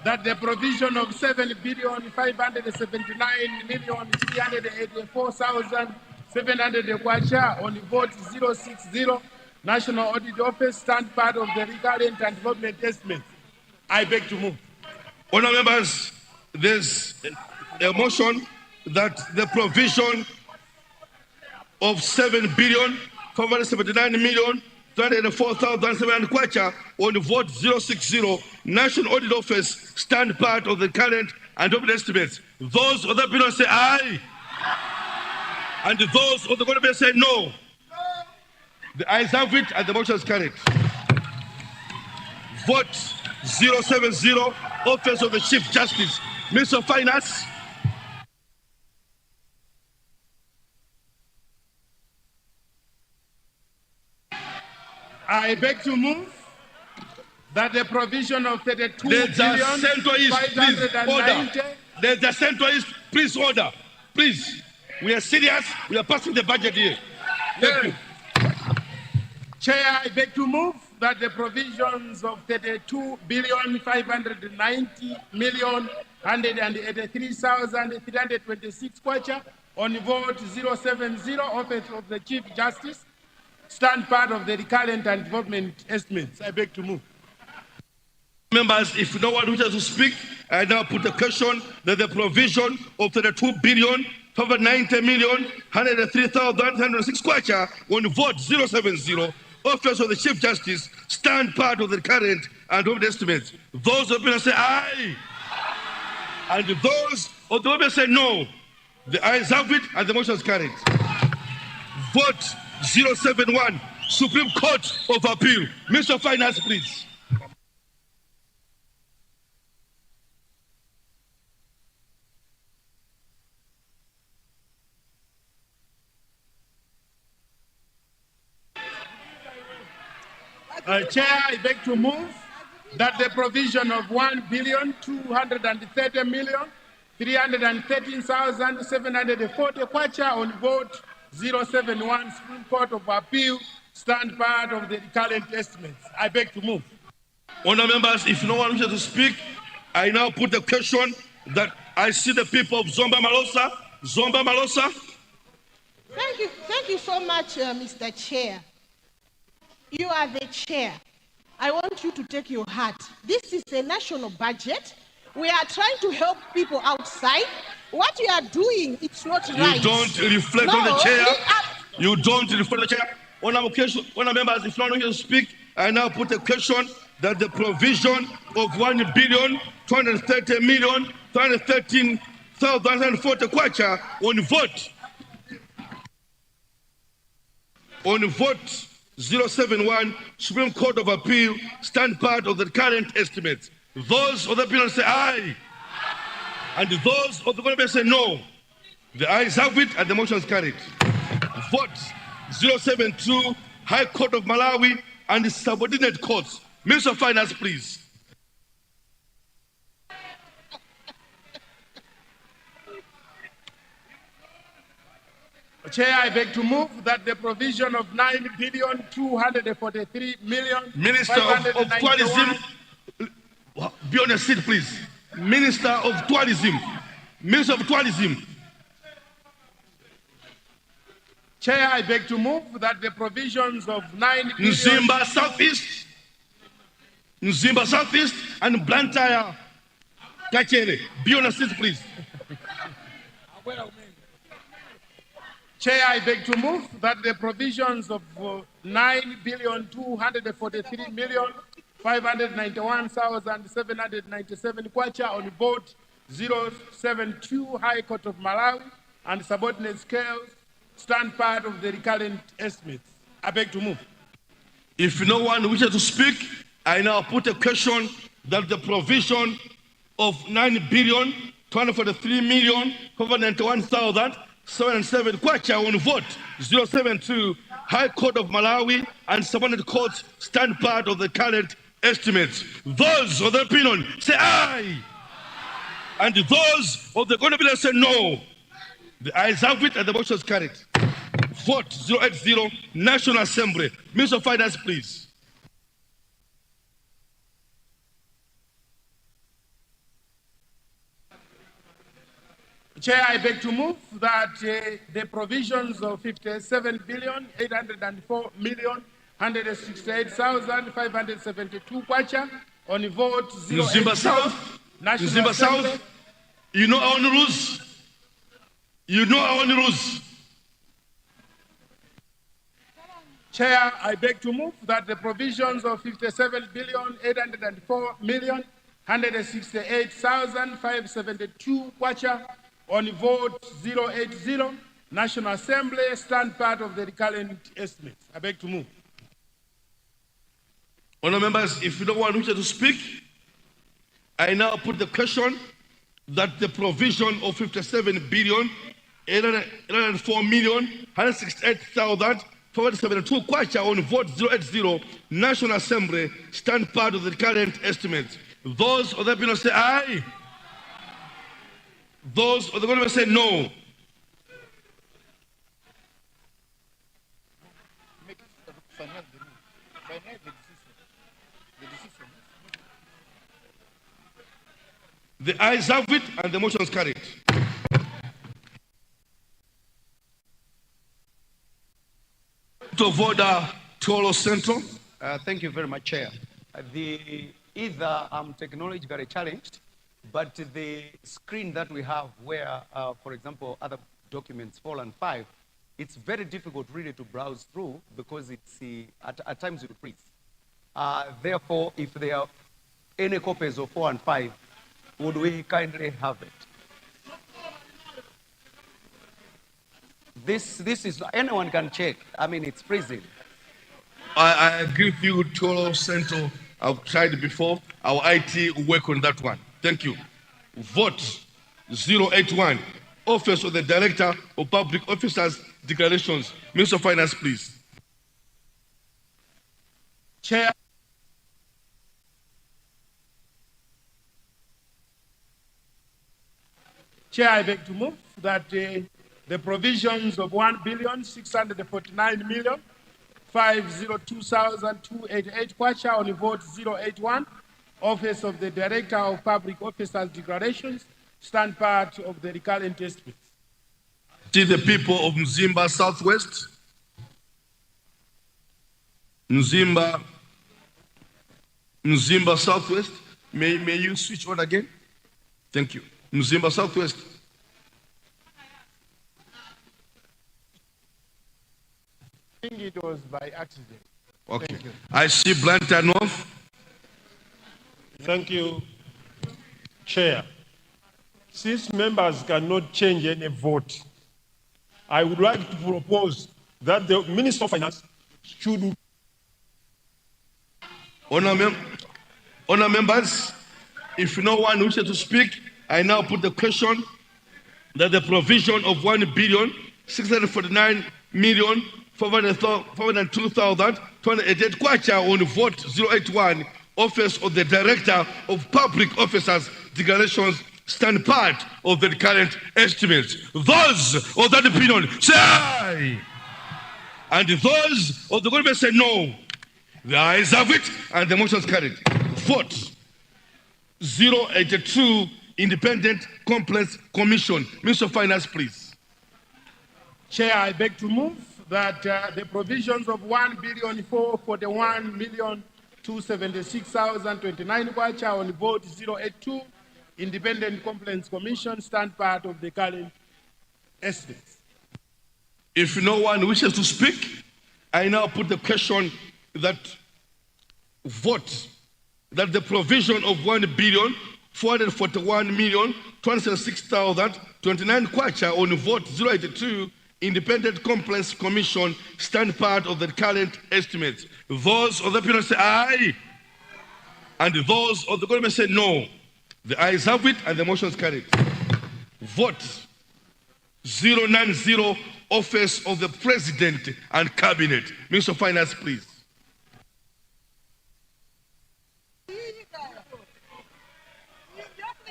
that the provision of 7,579,384,700 kwacha on vote 060 National Audit Office stand part of the recurrent and development estimates. I beg to move. Honourable members, there's a motion that the provision of 7,579,204,700 kwacha on vote 060 National Audit Office stand part of the current and open estimates. Those other people say aye, and those of the government say no. The ayes have it and the motion is carried. Vote 070 Office of the Chief Justice. Minister of Finance. I beg to move that the provision of 32 There's billion a centralist, please, order. 590. There's a centralist, please, order. Please, we are serious. We are passing the budget here. Thank you. Chair, I beg to move that the provisions of 32,590,183,326 kwacha on vote 070 Office of the Chief Justice stand part of the recurrent and development estimates. I beg to move. Members, if no one wishes to speak, I now put the question that the provision of 32,590,103,106 kwacha on vote 070 Office of the Chief Justice stand part of the current and open estimates. Those of the say aye, and those of the say no. The ayes have it and the motion is carried. Vote 071 Supreme Court of Appeal. Minister of Finance, please. Chair, I beg to move that the provision of 1,230,313,740 kwacha on vote 071 Supreme Court of Appeal stand part of the recurrent estimates. I beg to move. Honourable members, if no one wishes to speak, I now put the question that I see the people of Zomba Malosa. Zomba Malosa. Thank you so much, Mr. Chair. You are the chair. I want you to take your heart. This is a national budget. We are trying to help people outside. What you are doing, it's not right. You don't reflect on the chair. You don't reflect on the chair. Honourable members, if no one wishes to speak, I now put the question that the provision of 1,230,213,140 kwacha on vote 071 Supreme Court of Appeal stand part of the current estimates. Those of the opinion say aye. And those of the government say no. The ayes have it and the motion is carried. Vote 072 High Court of Malawi and the subordinate courts. Minister of Finance, please. Chair, I beg to move that the provision of 9,243,000,000. Minister of Tourism, be on your seat, please. Minister of Tourism. Minister of Tourism. Chair, I beg to move that the provisions of 9 billion... Nyumba Southeast and Blantyre Kachere. Be on your seat, please. Chair, I beg to move that the provisions of 9,243,591,797 kwacha on vote 072 High Court of Malawi and subordinate scales stand part of the recurrent estimates. I beg to move. If no one wishes to speak, I now put a question that the provision of 9,243,591,707 kwacha on vote 072 High Court of Malawi and subordinate courts stand part of the current estimates. Those of the opinion say aye. And those of the government say no. The ayes have it and the motion is carried. Vote 080 National Assembly. Minister of Finance, please. Chair, I beg to move that the provisions of 57,804,168,572 kwacha on vote 080 Nyumba South. Nyumba South. You know our rules. You know our rules. Chair, I beg to move that the provisions of 57,804,168,572 kwacha on vote 080 National Assembly stand part of the recurrent estimates. I beg to move. Honourable members, if you don't want to speak, I now put the question that the provision of 57,804,168,472 kwacha on vote 080 National Assembly stand part of the current estimates. Those of the opinion say aye. Those of the government say no. The ayes have it and the motion is carried. Of order, Tolo Central. Thank you very much, Chair. Either I'm technologically challenged, but the screen that we have where, for example, other documents 4 and 5, it's very difficult really to browse through because it's at times it freeze. Therefore, if there are any copies of 4 and 5, would we kindly have it? This is, anyone can check. I mean, it's freezing. I agree with you, Tolo Central. I've tried it before. Our IT will work on that one. Thank you. Vote 081. Office of the Director of Public Officers Declarations. Minister of Finance, please. Chair. Chair, I beg to move that the provisions of 1,649,502,288 kwacha on vote 081, Office of the Director of Public Officers Declarations, stand part of the recurrent estimates. To the people of Nyumba Southwest, Nyumba Southwest, may you switch on again? Thank you. Nyumba Southwest. I think it was by accident. Okay. Thank you. I see Blantyre North. Thank you, Chair. Since members cannot change any vote, I would like to propose that the Minister of Finance should Honor members, if no one wishes to speak, I now put the question that the provision of 1,649,502,288 kwacha on vote 081, office of the Director of Public Officers declarations stand part of the current estimates. Those of that opinion say aye. And those of the government say no. The ayes have it and the motion is carried. Vote 082, Independent Complaints Commission. Minister of Finance, please. Chair, I beg to move that the provisions of 1,441,276,029 kwacha on vote 082, Independent Complaints Commission stand part of the current estimates. If no one wishes to speak, I now put the question that vote that the provision of 1,441,276,029 kwacha on vote 082 Independent Complaints Commission stand part of the current estimates. Those of the opinion say aye, and those of the government say no. The ayes have it and the motion is carried. Vote 090, Office of the President and Cabinet. Minister of Finance, please.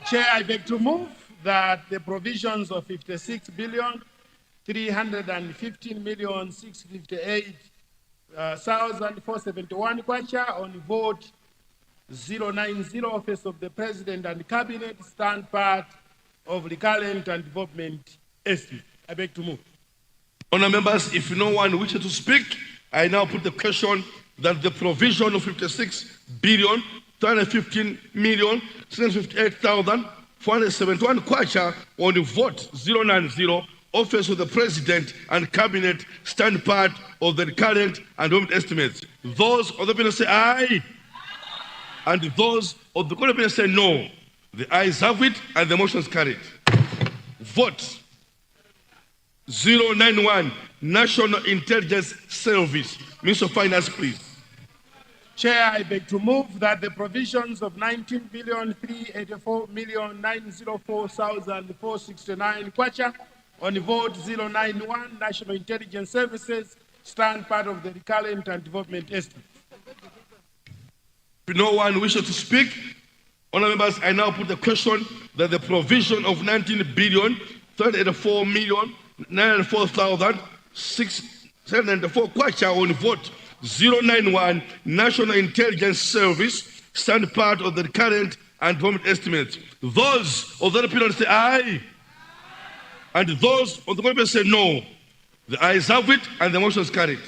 Chair, I beg to move that the provisions of 56,315,658,471 kwacha on vote 090, Office of the President and Cabinet stand part of recurrent and development estimate. I beg to move. Honour members, if no one wishes to speak, I now put the question that the provision of 56,315,658,471 kwacha on the vote 090, Office of the President and Cabinet stand part of the current and development estimates. Those of the opinion say aye, and those of the opinion say no. The ayes have it and the motion is carried. Vote 091, National Intelligence Service. Minister of Finance, please. Chair, I beg to move that the provisions of 19,384,904,469 kwacha on vote 091, National Intelligence Services stand part of the recurrent and development estimate. If no one wishes to speak, honour members, I now put the question that the provision of 19,384,904,674 kwacha on vote 091, National Intelligence Service stand part of the current and development estimates. Those of the opinion say aye, and those of the government say no. The ayes have it and the motion is carried.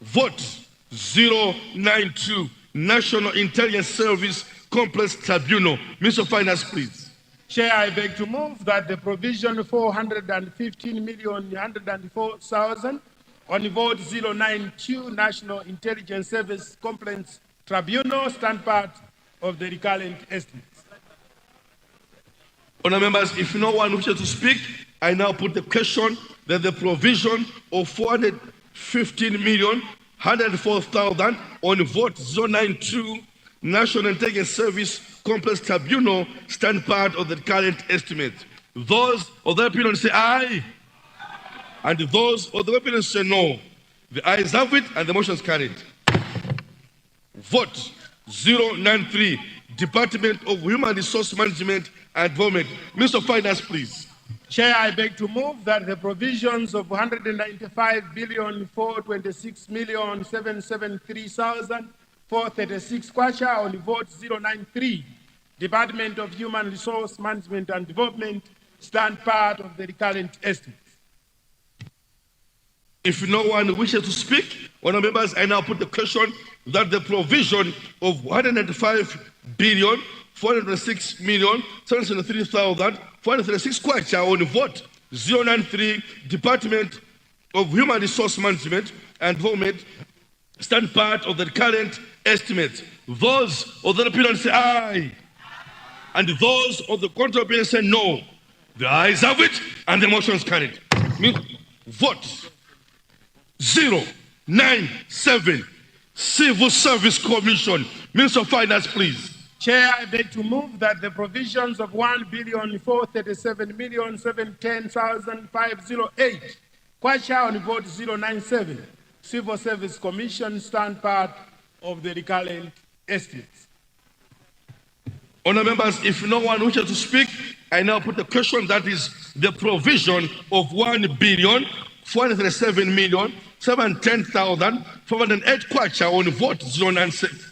Vote 092, National Intelligence Service Complex Tribunal. Minister of Finance, please. Chair, I beg to move that the provision 415,104,000 on vote 092, National Intelligence Service Complaints Tribunal stand part of the recurrent estimates. Honour members, if no one wishes to speak, I now put the question that the provision of 415,104,000 on vote 092, National Intelligence Service Complex Tribunal stand part of the current estimate. Those of the opinion say aye, and those of the opinion say no. The ayes have it and the motion is carried. Vote 093, Department of Human Resource Management and Development. Minister of Finance, please. Chair, I beg to move that the provisions of 195,426,773,436 kwacha on vote 093, Department of Human Resource Management and Development stand part of the recurrent estimates. If no one wishes to speak, honour members, I now put the question that the provision of 195,406,773,436 kwacha on vote 093, Department of Human Resource Management and Development stand part of the current estimates. Those of the opinion say aye, and those of the contrary opinion say no. The ayes have it and the motion is carried. Vote 097, Civil Service Commission. Minister of Finance, please. Chair, I beg to move that the provisions of 1,437,710,508 Kwacha on vote 097 Civil Service Commission stand part of the recurrent estimates. Honourable members, if no one wishes to speak, I now put a question that is the provision of 1,437,710,508 Kwacha on vote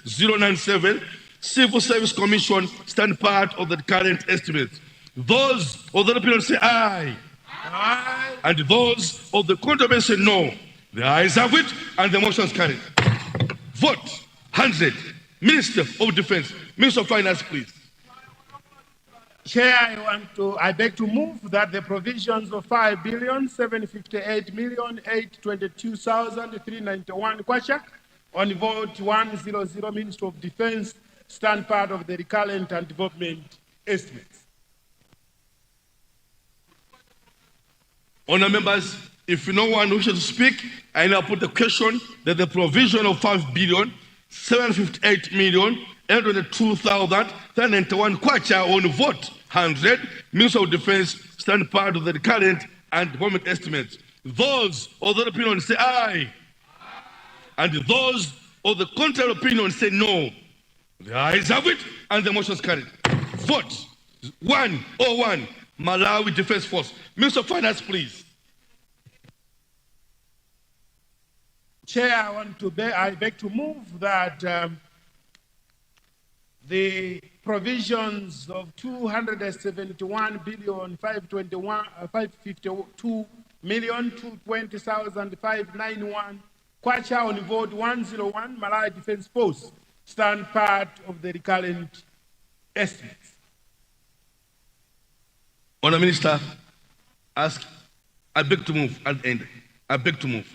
097 Civil Service Commission stand part of the current estimates. Those of the opinion say aye. Aye. And those of the contrary say no. The ayes have it and the motion is carried. Vote 100. Minister of Defence. Minister of Finance, please. Chair, I beg to move that the provisions of 5,758,822,391 Kwacha on vote 100 Minister of Defence stand part of the recurrent and development estimates. Honourable members, if no one wishes to speak, I now put the question that the provision of 5,758,822,391 Kwacha on vote 100 Minister of Defence stand part of the recurrent and development estimates. Those of the opinion say aye. And those of the contrary opinion say no. The ayes have it and the motion is carried. Vote 101 Malawi Defence Force. Minister of Finance, please. Chair, I beg to move that the provisions of 271,552,220,591 Kwacha on vote 101 Malawi Defence Force stand part of the recurrent estimates. Honourable Minister, I beg to move at the end. I beg to move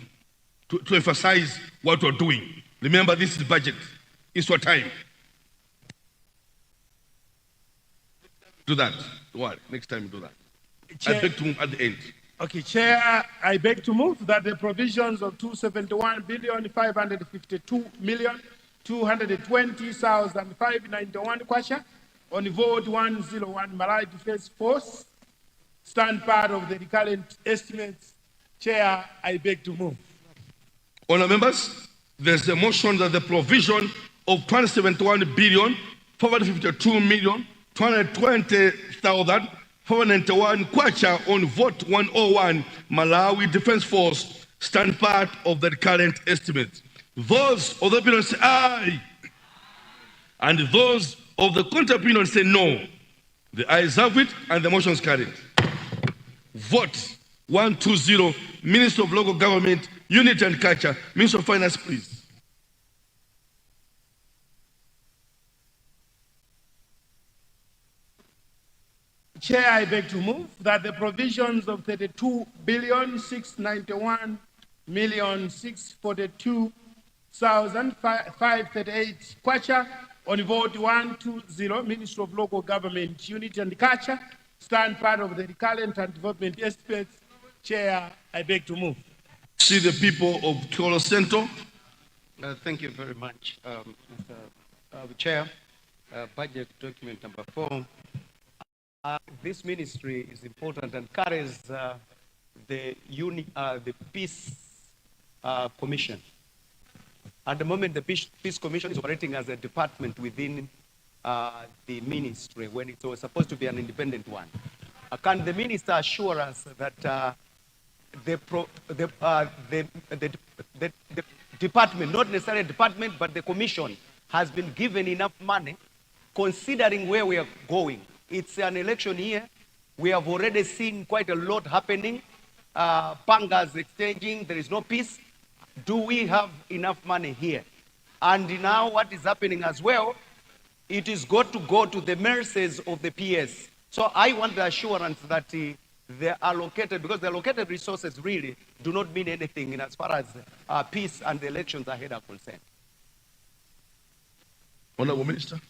to emphasize what we're doing. Remember, this is budget. It's your time. Do that. What? Next time do that. Chair, I beg to move at the end. Okay, Chair, I beg to move that the provisions of 271,552,220,591 Kwacha on vote 101 Malawi Defence Force stand part of the recurrent estimates. Chair, I beg to move. Honourable members, there's a motion that the provision of 271,552,220,591 Kwacha on vote 101 Malawi Defence Force stand part of the current estimate. Those of the opinion say aye. And those of the contrary opinion say no. The ayes have it and the motion is carried. Vote 120 Minister of Local Government, Unity and Culture. Minister of Finance, please. Chair, I beg to move that the provisions of 32,691,642,538 Kwacha on vote 120 Minister of Local Government, Unity and Culture stand part of the recurrent and development estimates. Chair, I beg to move. See the people of Chithyola Centre. Thank you very much, Mr. Chair. Budget document number 4. This ministry is important and carries the Peace Commission. At the moment, the Peace Commission is operating as a department within the ministry when it was supposed to be an independent one. Can the minister assure us that the department, not necessarily a department, but the commission has been given enough money considering where we are going? It's an election year. We have already seen quite a lot happening. Pangas exchanging, there is no peace. Do we have enough money here? And now what is happening as well, it is got to go to the mercies of the PS. So I want the assurance that they are allocated, because the allocated resources really do not mean anything in as far as peace and the elections ahead are concerned. Honourable Minister.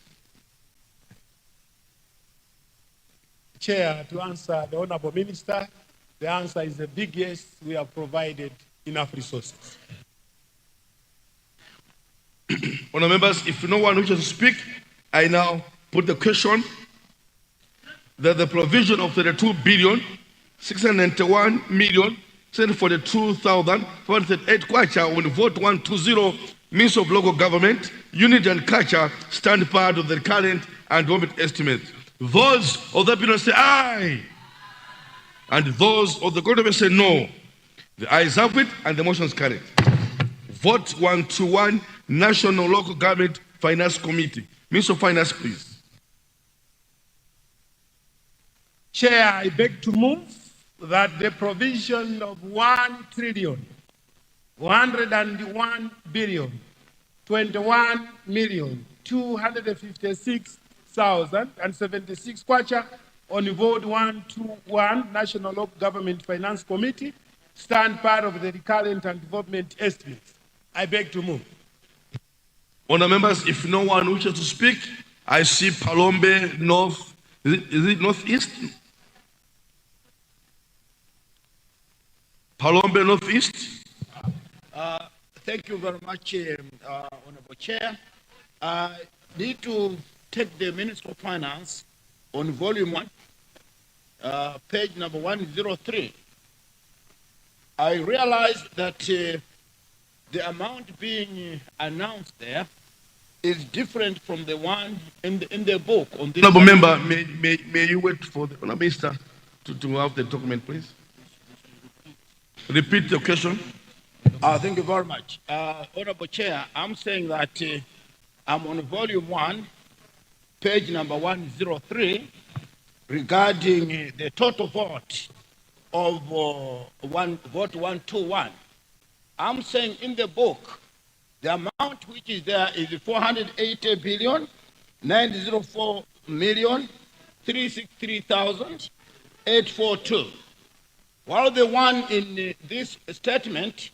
Chair, to answer the Honourable Minister, the answer is a big yes. We have provided enough resources. Honourable members, if no one wishes to speak, I now put the question that the provision of 32 billion 691 million 742,438 kwacha on vote 120 Ministry of Local Government, Unity and Culture stand part of the current and development estimates. Those of the opinion say aye, and those of the government say no. The ayes have it, and the motion is carried. Vote 121, National Local Government Finance Committee. Minister of Finance, please. Chair, I beg to move that the provision of 1,101,256,076 kwacha on vote 121 National Local Government Finance Committee stand part of the recurrent and development estimates. I beg to move. Honourable members, if no one wishes to speak, I see Palombe North. Is it Northeast? Palombe Northeast. Thank you very much, Honourable Chair. I need to take the Minister of Finance on volume 1, page number 103. I realize that the amount being announced there is different from the one in the book. On this Honourable member, may you wait for the Honourable Minister to have the document, please? Repeat the question. Thank you very much. Honourable Chair, I'm saying that I'm on volume 1, page number 103, regarding the total vote of vote 121. I'm saying in the book, the amount which is there is 480 billion 904 million 363,842, while the one in this statement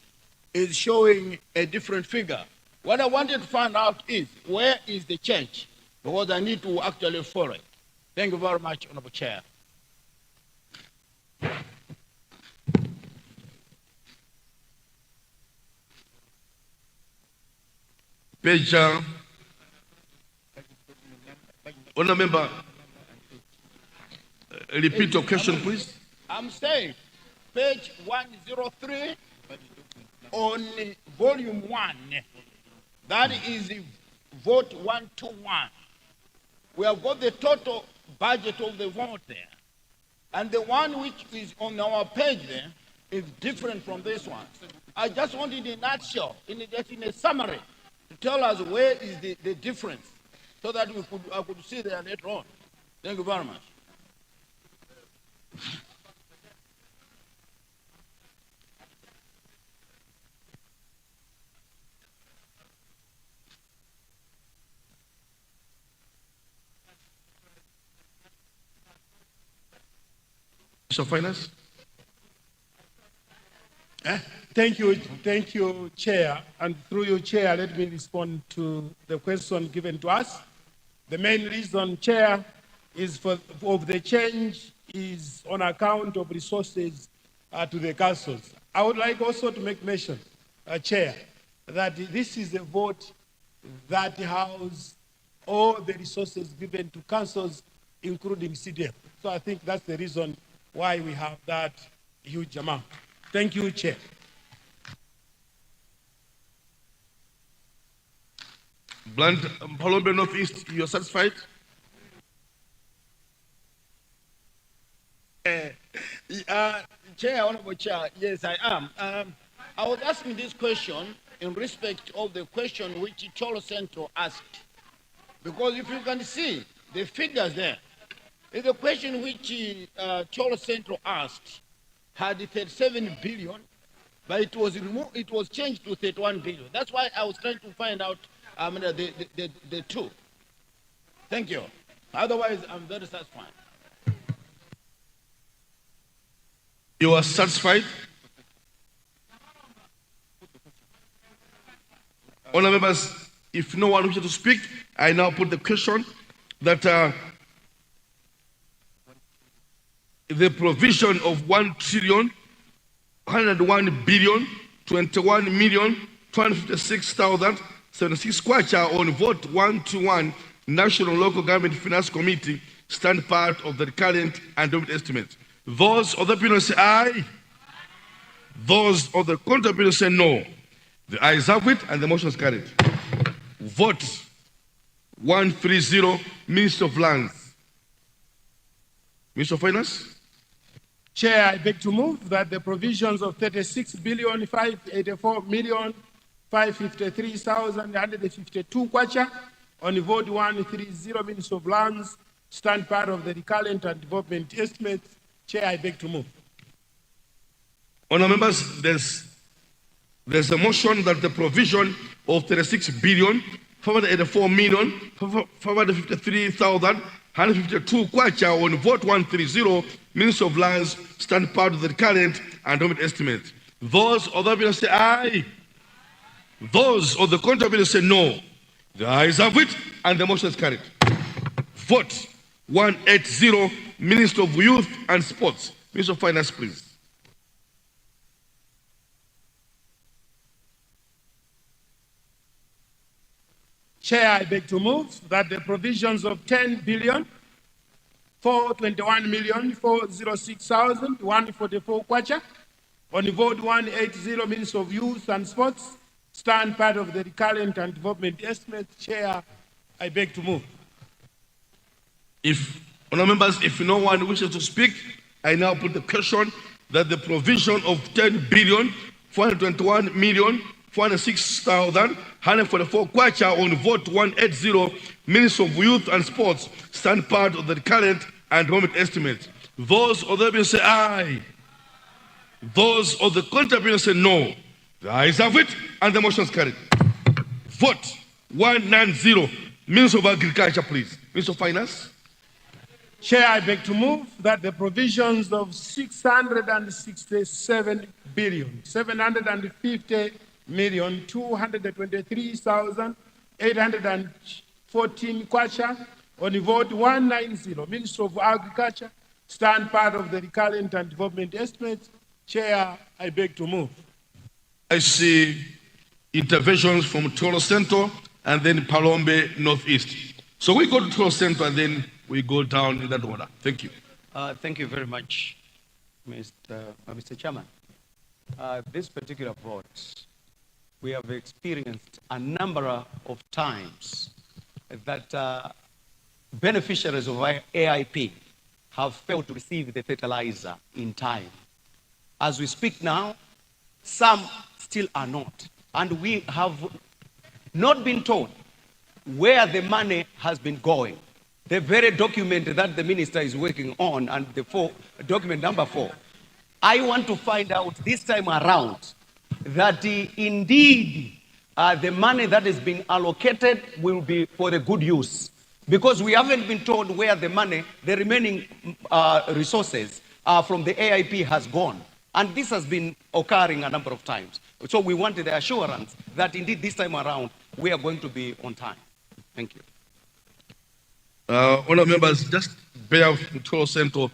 is showing a different figure. What I wanted to find out is where is the change, because I need to actually follow it. Thank you very much, Honourable Chair. Page, Honourable member, repeat your question, please. I'm saying page 103 on volume 1, that is vote 121. We have got the total budget of the vote there. And the one which is on our page there is different from this one. I just wanted in a nutshell, in a summary, to tell us where is the difference, so that I could see there later on. Thank you very much. Minister of Finance. Thank you, Chair. And through you, Chair, let me respond to the question given to us. The main reason, Chair, is of the change is on account of resources to the councils. I would like also to make mention, Chair, that this is a vote that has all the resources given to councils, including CDF. So I think that's the reason why we have that huge amount. Thank you, Chair. Blunt, Palombe Northeast, you are satisfied? Chair, Honourable Chair, yes, I am. I was asking this question in respect of the question which Cholo Central asked. Because if you can see the figures there, the question which Cholo Central asked had 37 billion, but it was removed, it was changed to 31 billion. That's why I was trying to find out the two. Thank you. Otherwise, I'm very satisfied. You are satisfied? Honourable members, if no one wishes to speak, I now put the question that the provision of 1,101,021,256,000 76 kwacha on vote 121 National Local Government Finance Committee stand part of the current and dominant estimates. Those of the opinion say aye. Those of the contrary opinion say no. The ayes have it and the motion is carried. Vote 130, Minister of Lands. Minister of Finance. Chair, I beg to move that the provisions of 36,584,553,152 kwacha on vote 130, Minister of Lands, stand part of the recurrent and development estimates. Chair, I beg to move. Honourable members, there's a motion that the provision of 36,584,553,152 kwacha on vote 130, Minister of Lands, stand part of the current and development estimates. Those of the opinion say aye. Those of the contrary opinion say no. The ayes have it and the motion is carried. Vote 180, Minister of Youth and Sports. Minister of Finance, please. Chair, I beg to move that the provisions of 10,421,406,144 kwacha on vote 180, Minister of Youth and Sports, stand part of the recurrent and development estimates. Chair, I beg to move. If, honourable members, if no one wishes to speak, I now put the question that the provision of 10,421,406,144 kwacha on vote 180, Minister of Youth and Sports, stand part of the current and development estimates. Those of the opinion say aye. Those of the contrary opinion say no. The ayes have it and the motion is carried. Vote 190, Minister of Agriculture, please. Minister of Finance. Chair, I beg to move that the provisions of 667,750,223,814 kwacha on vote 190, Minister of Agriculture, stand part of the recurrent and development estimates. Chair, I beg to move. I see interventions from Toro Central and then Palombe Northeast. So we go to Toro Central and then we go down in that order. Thank you. Thank you very much, Mr. Chairman. This particular vote, we have experienced a number of times that beneficiaries of AIP have failed to receive the fertilizer in time. As we speak now, some still are not. And we have not been told where the money has been going. The very document that the minister is working on, and document number 4, I want to find out this time around that indeed the money that is being allocated will be for the good use. Because we haven't been told where the money, the remaining resources from the AIP has gone. And this has been occurring a number of times. So we wanted the assurance that indeed this time around we are going to be on time. Thank you. Honourable members, just bear with Toro Central.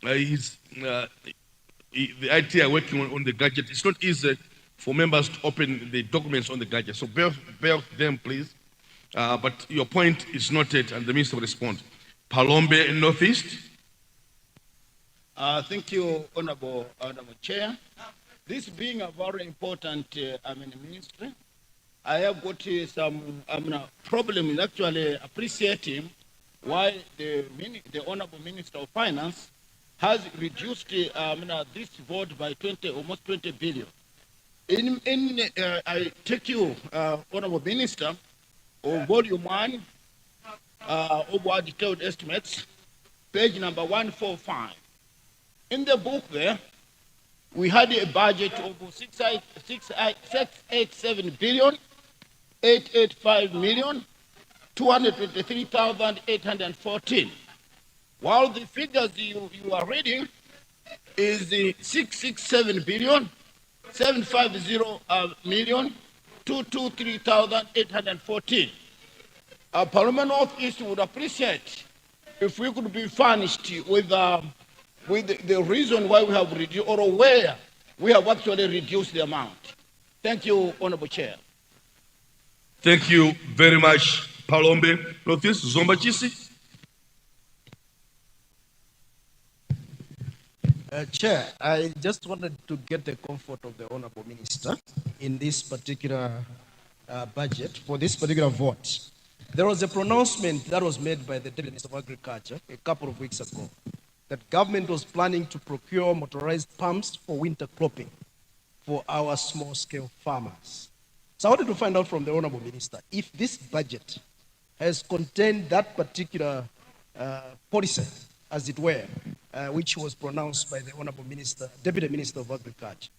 The IT are working on the gadget. It's not easy for members to open the documents on the gadget. So bear with them, please. But your point is noted and the minister will respond. Palombe Northeast. Thank you, Honourable Chair. This being a very important ministry, I have got some problem in actually appreciating why the Honourable Minister of Finance has reduced this vote by almost 20 billion. I take you, Honourable Minister, on volume 1 of our detailed estimates, page number 145. In the book there, we had a budget of 687 billion, 885 million, 223,814. While the figures you are reading is the 667 billion, 750 million, 223,814. Parliament Northeast would appreciate if we could be furnished with the reason why we have reduced, or where we have actually reduced the amount. Thank you, Honourable Chair. Thank you very much, Palombe. Northeast, Zomba Chisi. Chair, I just wanted to get the comfort of the Honourable Minister in this particular budget, for this particular vote. There was a pronouncement that was made by the Deputy Minister of Agriculture a couple of weeks ago that government was planning to procure motorized pumps for winter cropping for our small-scale farmers. So I wanted to find out from the Honourable Minister if this budget has contained that particular policy, as it were, which was pronounced by the Honourable Minister, Deputy Minister of Agriculture.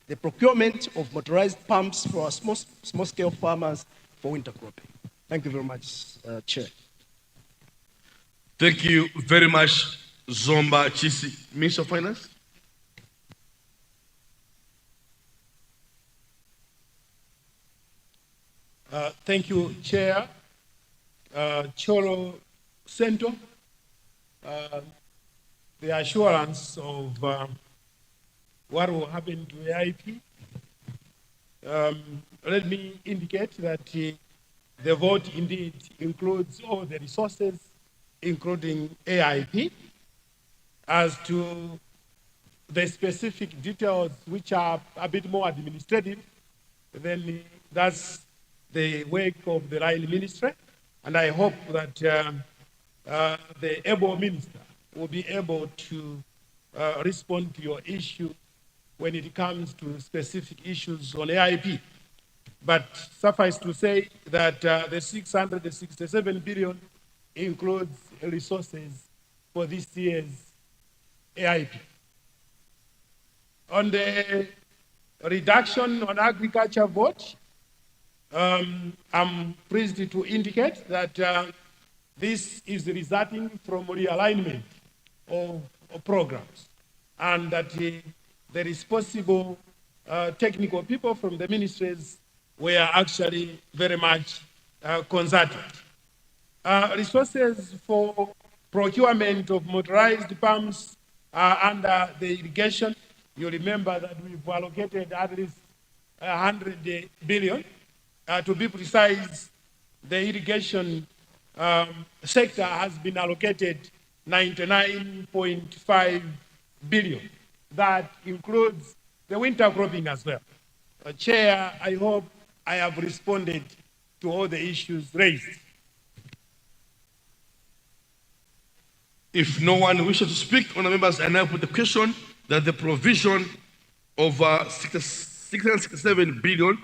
The procurement of motorized pumps for our small-scale farmers for winter cropping. Thank you very much, Chair. Thank you very much, Zomba Chisi. Minister of Finance. Thank you, Chair. Cholo Sento, the assurance of what will happen to AIP. Let me indicate that the vote indeed includes all the resources, including AIP. As to the specific details, which are a bit more administrative, then that's the work of the Line Ministry, and I hope that the able minister will be able to respond to your issue when it comes to specific issues on AIP. But suffice to say that the 667 billion includes resources for this year's AIP. On the reduction on agriculture vote, I'm pleased to indicate that this is resulting from realignment of programs, and that the responsible technical people from the ministries were actually very much consulted. Resources for procurement of motorized pumps under the irrigation. You remember that we've allocated at least 100 billion. To be precise, the irrigation sector has been allocated 99.5 billion. That includes the winter cropping as well. Chair, I hope I have responded to all the issues raised. If no one wishes to speak, honourable members, I now put the question that the provision of 667 billion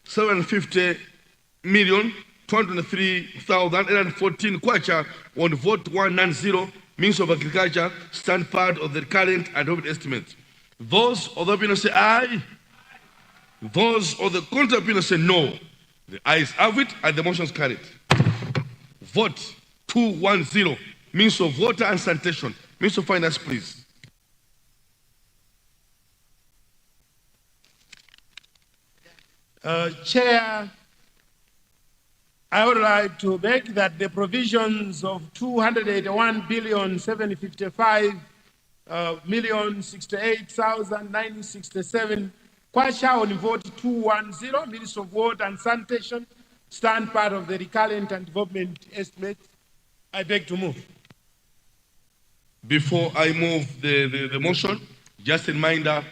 750 million 203,814 kwacha on vote 190 Minister of Agriculture stand part of the current adopted estimate. Those of the opinion say aye. Those of the contrary opinion say no. The ayes have it and the motion is carried. Vote 210. Minister of Water and Sanitation. Minister of Finance, please. Chair, I would like to beg that the provisions of 281 billion 755 million 68,967 kwacha on vote 210, Minister of Water and Sanitation, stand part of the recurrent and development estimate. I beg to move. Before I move the motion, just a reminder,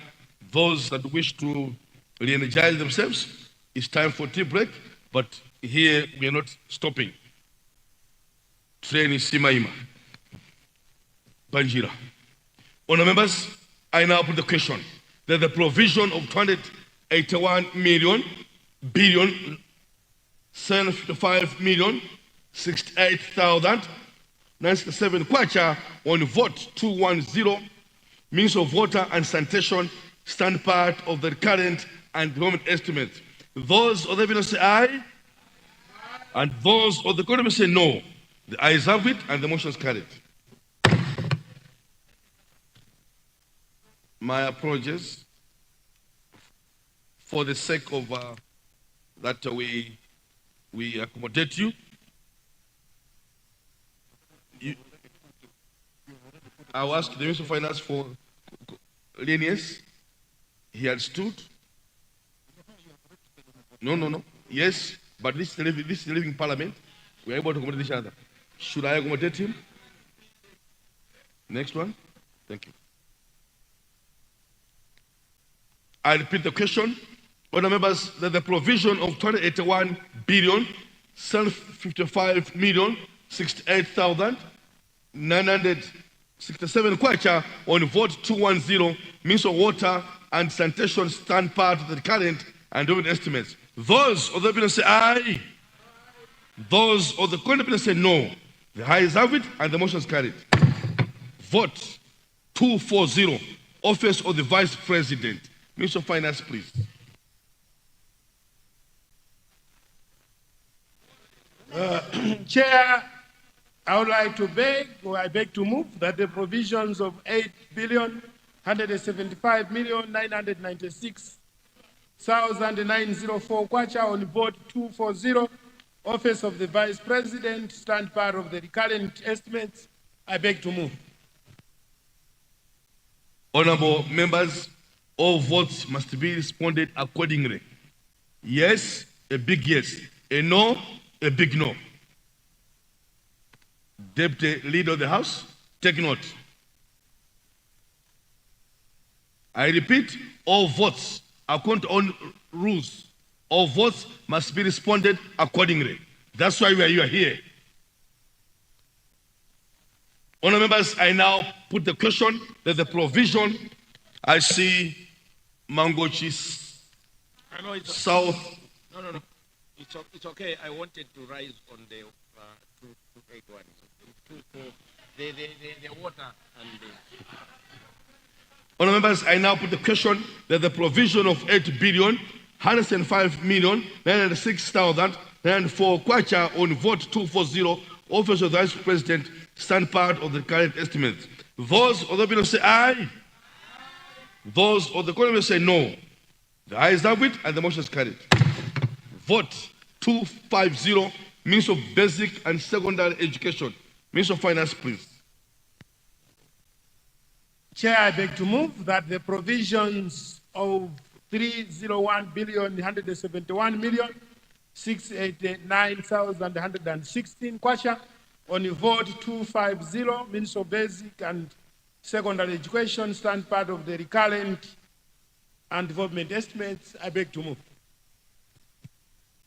those that wish to re-energize themselves, it's time for tea break, but here we are not stopping. Train is Simaima. Banjira. Honour members, I now put the question that the provision of 281 billion 755 million 68,967 kwacha on vote 210, Minister of Water and Sanitation stand part of the current and development estimate. Those of the evidence say aye, and those of the contrary say no. The ayes have it and the motion is carried. My apologies for the sake of that we accommodate you. I'll ask the Minister of Finance for lenience. He had stood. No. Yes, But this is living parliament. We are able to accommodate each other. Should I accommodate him? Next one. Thank you. I repeat the question. Honourable members, that the provision of 281 billion 755 million 68,967 kwacha on vote 210 Minister of Water and Sanitation stand part of the current and doing estimates. Those of the opinion say aye. Those of the opinion say no. The ayes have it and the motion is carried. Vote 240, Office of the Vice President. Minister of Finance, please. Chair, I would like to beg, or I beg to move, that the provisions of 8,175,996,904 kwacha on vote 240, Office of the Vice President, stand part of the recurrent estimates. I beg to move. Honourable members, all votes must be responded accordingly. Yes, a big yes. A no, a big no. Deputy Leader of the House, take note. I repeat, all votes, according to all rules, all votes must be responded accordingly. That's why you are here. Honourable members, I now put the question that the provision, I see Mangochis, South. No. It's okay. I wanted to rise on the 281. The water and the... Honourable members, I now put the question that the provision of 8,105,906,904 kwacha on vote 240, Office of the Vice President, stand part of the current estimates. Those of the opinion say aye. Those of the opinion say no. The ayes have it and the motion is carried. Vote 250, Minister of Basic and Secondary Education. Minister of Finance, please. Chair, I beg to move that the provisions of 301,171,689,116 kwacha on vote 250, Minister of Basic and Secondary Education, stand part of the recurrent and development estimates. I beg to move.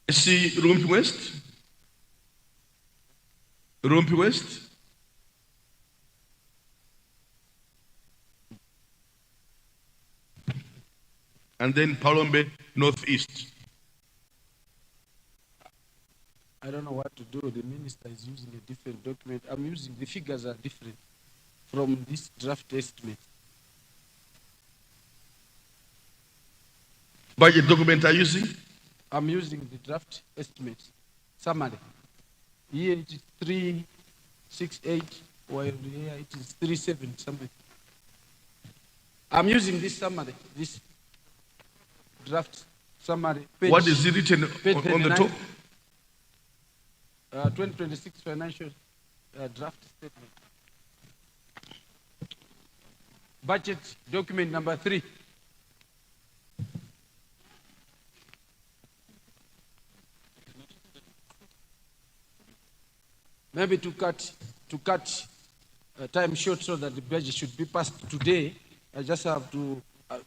I see Rumpi West. Rumpi West. And then Palombe Northeast. I don't know what to do. The minister is using a different document. I'm using, the figures are different from this draft estimate. Budget document are you using? I'm using the draft estimate summary. Here it is 368, while here it is 37 something. I'm using this summary, this draft summary. Page, what is it written on the top? 2026 financial draft statement. Budget document number 3. Maybe to cut time short so that the budget should be passed today, I just have to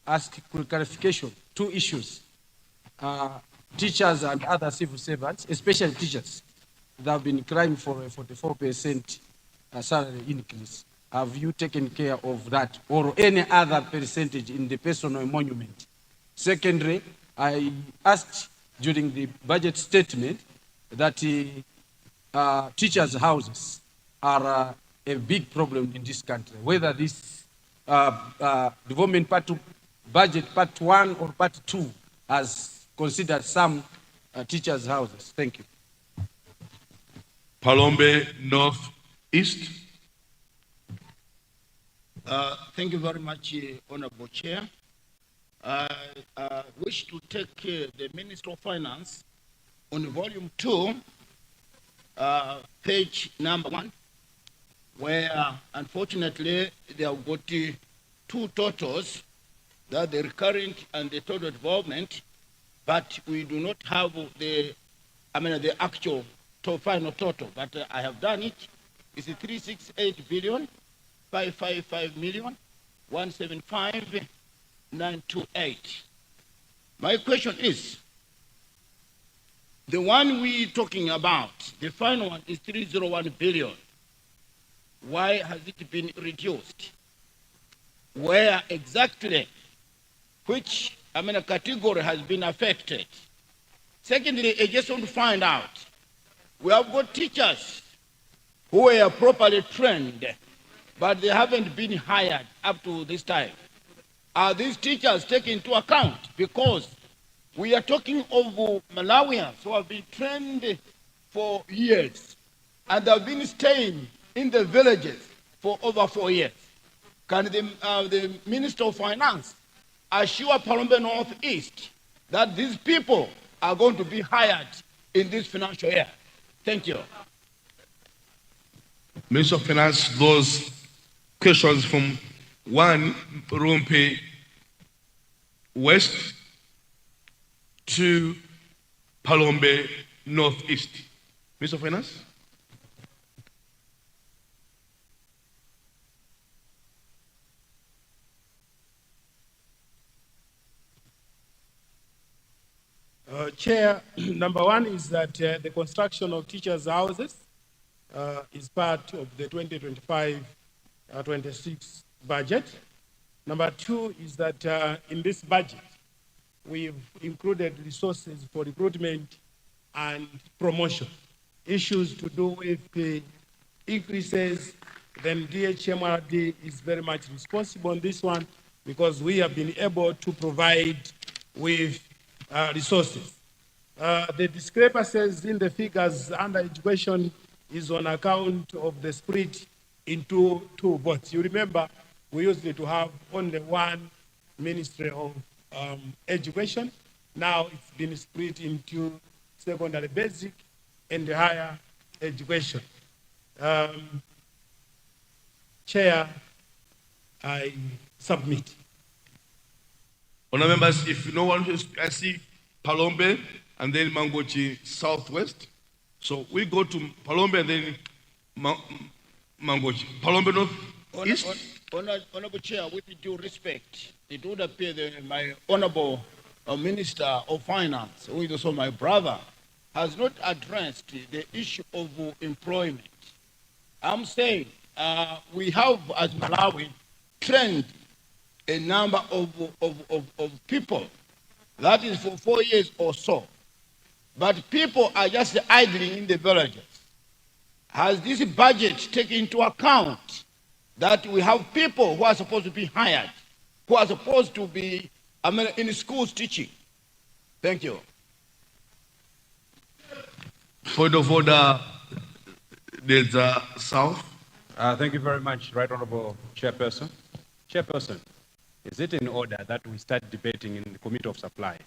ask clarification. 2 issues. Teachers and other civil servants, especially teachers, they have been crying for a 44% salary increase. Have you taken care of that or any other percentage in the personal emolument? Secondly, I asked during the budget statement that teachers' houses are a big problem in this country. Whether this development part 2, budget part 1 or part 2 has considered some teachers' houses. Thank you. Palombe Northeast. Thank you very much, Honourable Chair. I wish to take the Minister of Finance on volume 2, page number 1, where unfortunately they have got 2 totals, that the recurrent and the total development, but we do not have the the actual final total, but I have done it. It's 368 billion, 555 million, 175, 928. My question is, the one we talking about, the final one is 301 billion. Why has it been reduced? Where exactly, which a category has been affected? Secondly, I just want to find out, we have got teachers who were properly trained, but they haven't been hired up to this time. Are these teachers taken into account? Because we are talking of Malawians who have been trained for years and have been staying in the villages for over 4 years. Can the Minister of Finance assure Palombe Northeast that these people are going to be hired in this financial year? Thank you. Minister of Finance, those questions from 1 Rumpe West to Palombe Northeast. Minister of Finance? Chair, number one is that the construction of teachers' houses is part of the 2025-26 budget. Number two is that in this budget, we've included resources for recruitment and promotion. Issues to do with the increases, then DHMRD is very much responsible on this one because we have been able to provide with resources. The discrepancies in the figures under education is on account of the split into two boards. You remember, we used to have only one Ministry of Education. Now it's been split into secondary basic and higher education. Chair, I submit. Honourable members, if no one, I see Palombe and then Mangochi Southwest. So we go to Palombe and then Mangochi. Palombe North East. Honourable Chair, with due respect, it would appear that my Honourable Minister of Finance, who is also my brother, has not addressed the issue of employment. I'm saying we have, as Malawi, trained a number of people, that is for 4 years or so. But people are just idling in the villages. Has this budget taken into account that we have people who are supposed to be hired, who are supposed to be in schools teaching? Thank you. Point of order, there's South. Thank you very much, Right Honourable Chairperson. Chairperson, is it in order that we start debating in the Committee of Supply?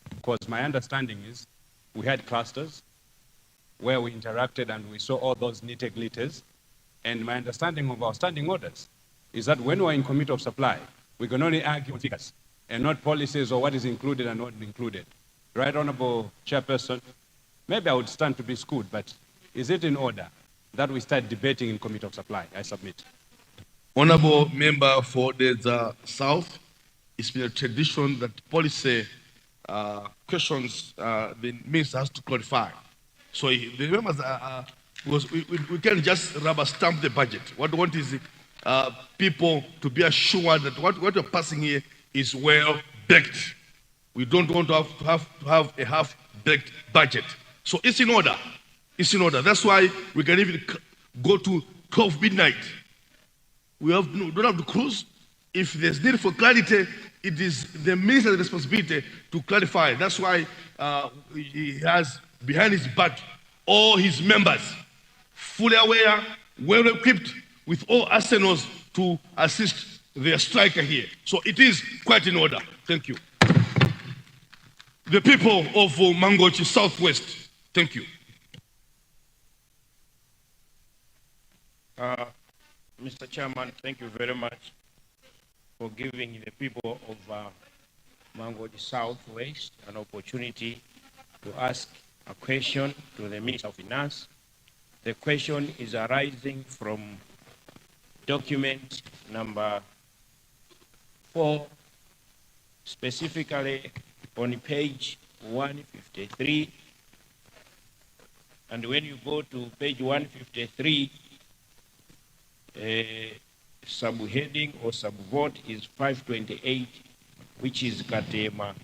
Because my understanding is we had clusters where we interacted and we saw all those nitty-gritties. And my understanding of our standing orders is that when we're in Committee of Supply, we can only argue on figures and not policies or what is included and not included. Right Honourable Chairperson, maybe I would stand to be schooled, but is it in order that we start debating in Committee of Supply? I submit. Honourable member for the South, it's been a tradition that policy questions the minister has to clarify. So the members we can't just rubber stamp the budget. What we want is people to be assured that what we're passing here is well baked. We don't want to have a half-baked budget. So it's in order. It's in order. That's why we can even go to 12 midnight. We don't have to cruise. If there's need for clarity, it is the minister's responsibility to clarify. That's why he has behind his back all his members, fully aware, well equipped with all arsenals to assist their striker here. So it is quite in order. Thank you. The people of Mangochi Southwest, thank you. Mr. Chairman, thank you very much for giving the people of Mangochi Southwest an opportunity to ask a question to the Minister of Finance. The question is arising from document number 4, specifically on page 153. And when you go to page 153, subheading or subvote is 528, which is Katema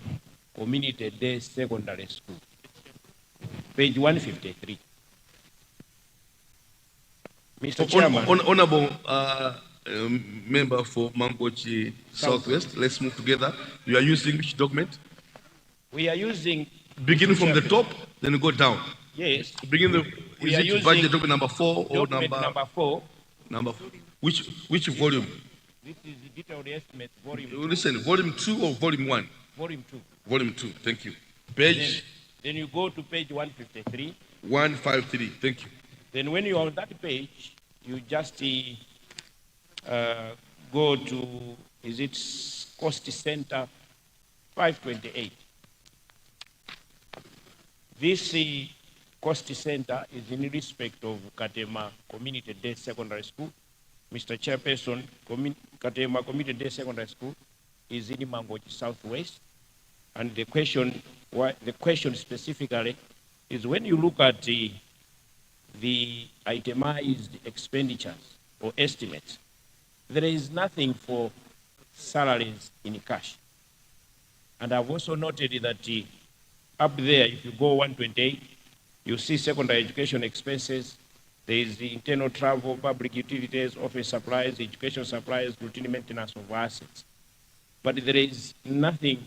Community Day Secondary School. Page 153. Mr. Chairman. Honourable member for Mangochi Southwest, let's move together. You are using which document? We are using... Beginning from the top, then go down. Yes. Begin the... We is are it using budget document number 4 or number 4? Number 4. Which volume? This is the detailed estimate, volume 2. Listen, volume 2 or volume 1? Volume 2. Volume 2, thank you. Page? Then you go to page 153. 153, thank you. Then when you're on that page, you just go to, is it cost center 528. This cost center is in respect of Katema Community Day Secondary School. Mr. Chairperson, Katema Community Day Secondary School is in Mangochi Southwest. And the question specifically is when you look at the itemized expenditures or estimates, there is nothing for salaries in cash. And I've also noted that up there, if you go 128, you see secondary education expenses. There is the internal travel, public utilities, office supplies, education supplies, routine maintenance of assets. But there is nothing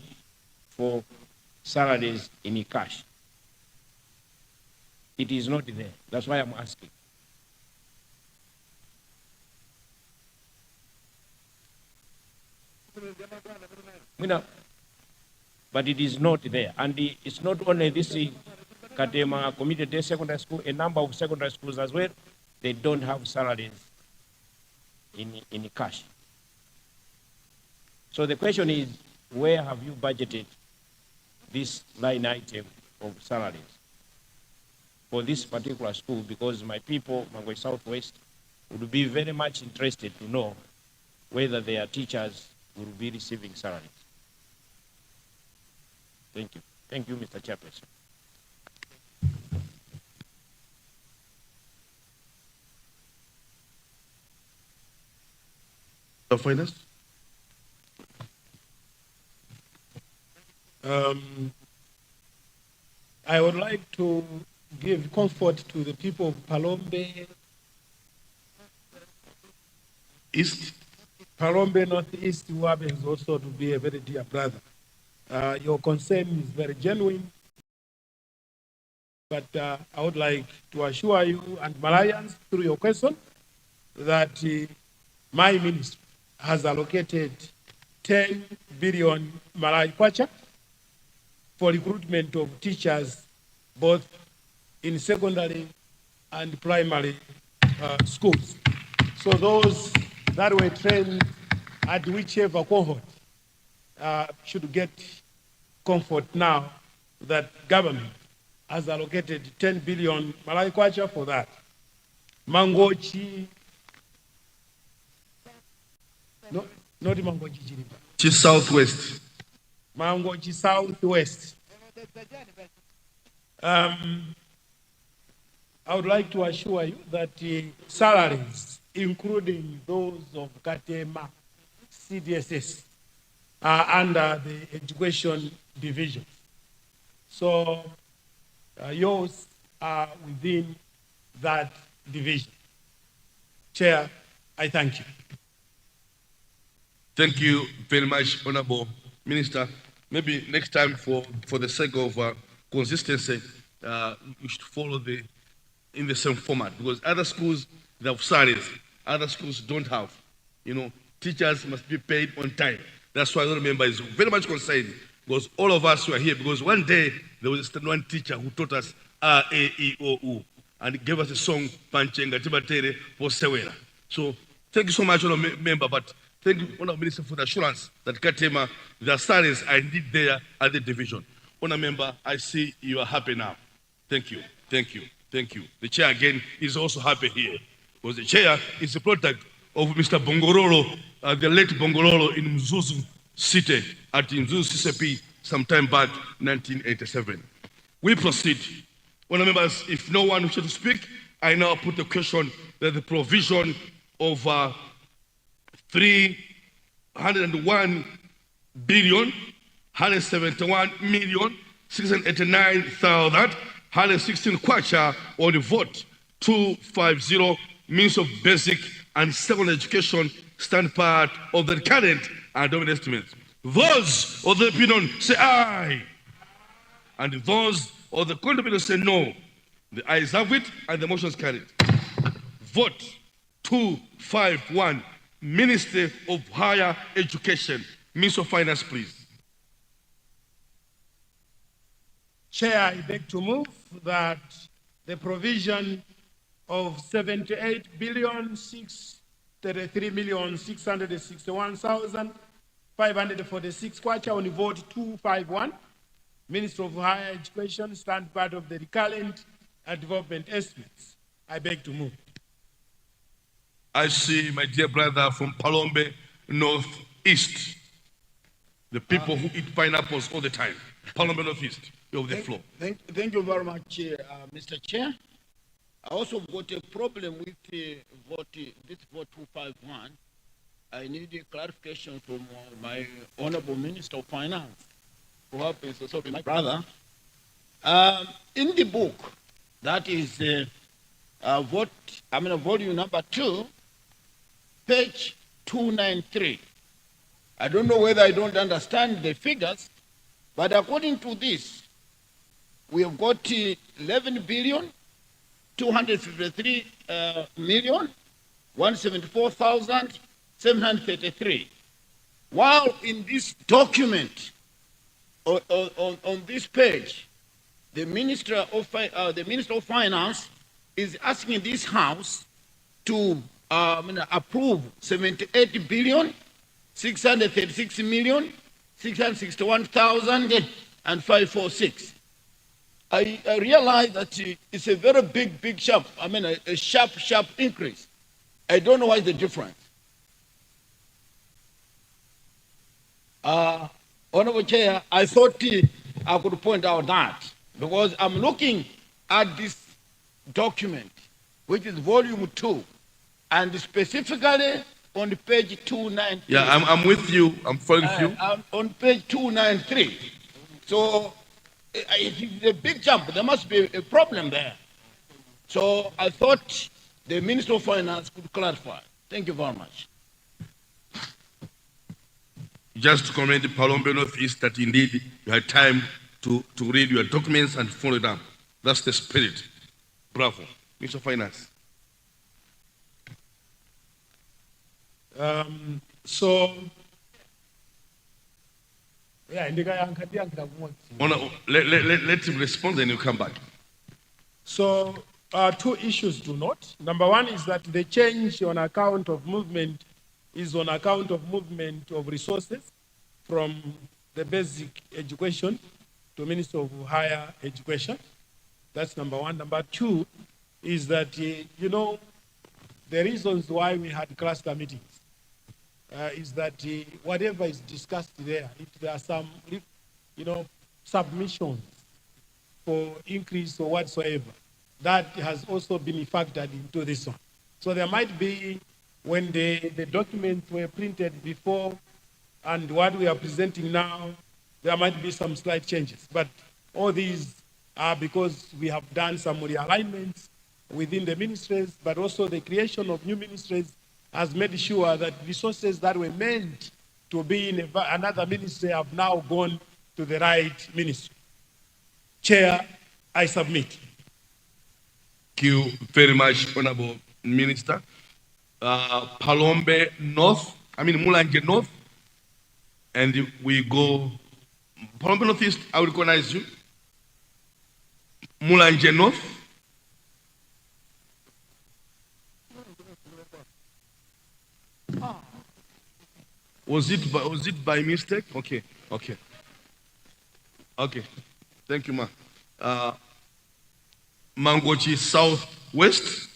for salaries in cash. It is not there. That's why I'm asking. But it is not there. And it's not only this Katema Community Day Secondary School, a number of secondary schools as well, they don't have salaries in cash. So the question is, where have you budgeted this line item of salaries for this particular school? Because my people, Mangochi Southwest, would be very much interested to know whether their teachers will be receiving salaries. Thank you. Thank you, Mr. Chairperson. Finance? I would like to give comfort to the people of Palombe East. Palombe Northeast, who happens also to be a very dear brother. Your concern is very genuine, but I would like to assure you and Malayans through your question that my ministry has allocated 10 billion Malay kwacha for recruitment of teachers both in secondary and primary schools. So those that were trained at whichever cohort should get comfort now that government has allocated 10 billion Malay kwacha for that. Mangochi, no, not Mangochi Jiriba. Southwest. Mangochi Southwest. I would like to assure you that salaries, including those of Katema CDSS, are under the education division. So yours are within that division. Chair, I thank you. Thank you very much, Honourable Minister. Maybe next time, for the sake of consistency, we should follow in the same format, because other schools, they have salaries, other schools don't have. You know, teachers must be paid on time. That's why I remember is very much concerned, because all of us were here, because one day there was one teacher who taught us A-E-O-U and gave us a song, Panchenga Tibatere for Sewera. So thank you so much, Honourable Member, but thank you, Honourable Minister, for the assurance that Katema, the salaries are indeed there at the division. Honourable Member, I see you are happy now. Thank you, thank you, thank you. The chair again is also happy here because the chair is a product of Mr. Bongorolo, the late Bongorolo in Mzuzu City at Mzuzu CCP sometime back 1987. We proceed. Honourable members, if no one wishes to speak, I now put the question that the provision of 301 billion 171 million 689,116 kwacha on the vote 250 means of basic and secondary education stand part of the current and dominant estimates. Those of the opinion say aye, and those of the contrary say no. The ayes have it, and the motion is carried. Vote 251, Ministry of Higher Education, Minister of Finance, please. Chair, I beg to move that the provision of 78,633,661,546 kwacha on vote 251, Minister of Higher Education, stand part of the recurrent and development estimates. I beg to move. I see my dear brother from Palombe, Northeast. The people who eat pineapples all the time. Palombe Northeast, you have the floor. Thank you very much, Mr. Chair. I also got a problem with this vote 251. I need a clarification from my Honourable Minister of Finance, who happens to also be my brother. In the book, that is volume number 2, page 293. I don't know whether I don't understand the figures, but according to this, we have got 11 billion 253 million 174,733. While in this document, on this page, the Minister of Finance is asking this House to approve 78 billion 636 million 661,546. I realize that it's a very big sharp, a sharp increase. I don't know why the difference. Honorable Chair, I thought I could point out that because I'm looking at this document, which is volume 2, and specifically on page 293. Yeah, I'm with you. I'm following you. On page 293. So it's a big jump. There must be a problem there. So I thought the Minister of Finance could clarify. Thank you very much. Just to comment the Palombe Northeast that indeed you had time to read your documents and follow it up. That's the spirit. Bravo. Minister of Finance. Yeah, let him respond, then you come back. So, two issues to note. Number one is that the change on account of movement is on account of movement of resources from the basic education to Minister of Higher Education. That's number one. Number two is that, the reasons why we had cluster meetings is that whatever is discussed there, if there are some, submissions for increase or whatsoever, that has also been factored into this one. So there might be, when the documents were printed before and what we are presenting now, there might be some slight changes. But all these are because we have done some realignments within the ministries, but also the creation of new ministries has made sure that resources that were meant to be in another ministry have now gone to the right ministry. Chair, I submit. Thank you very much, Honorable Minister. Palombe North, Mulanje North, and we go, Palombe Northeast, I will recognize you. Mulanje North. Was it by mistake? Okay. Thank you, ma. Mangochi Southwest,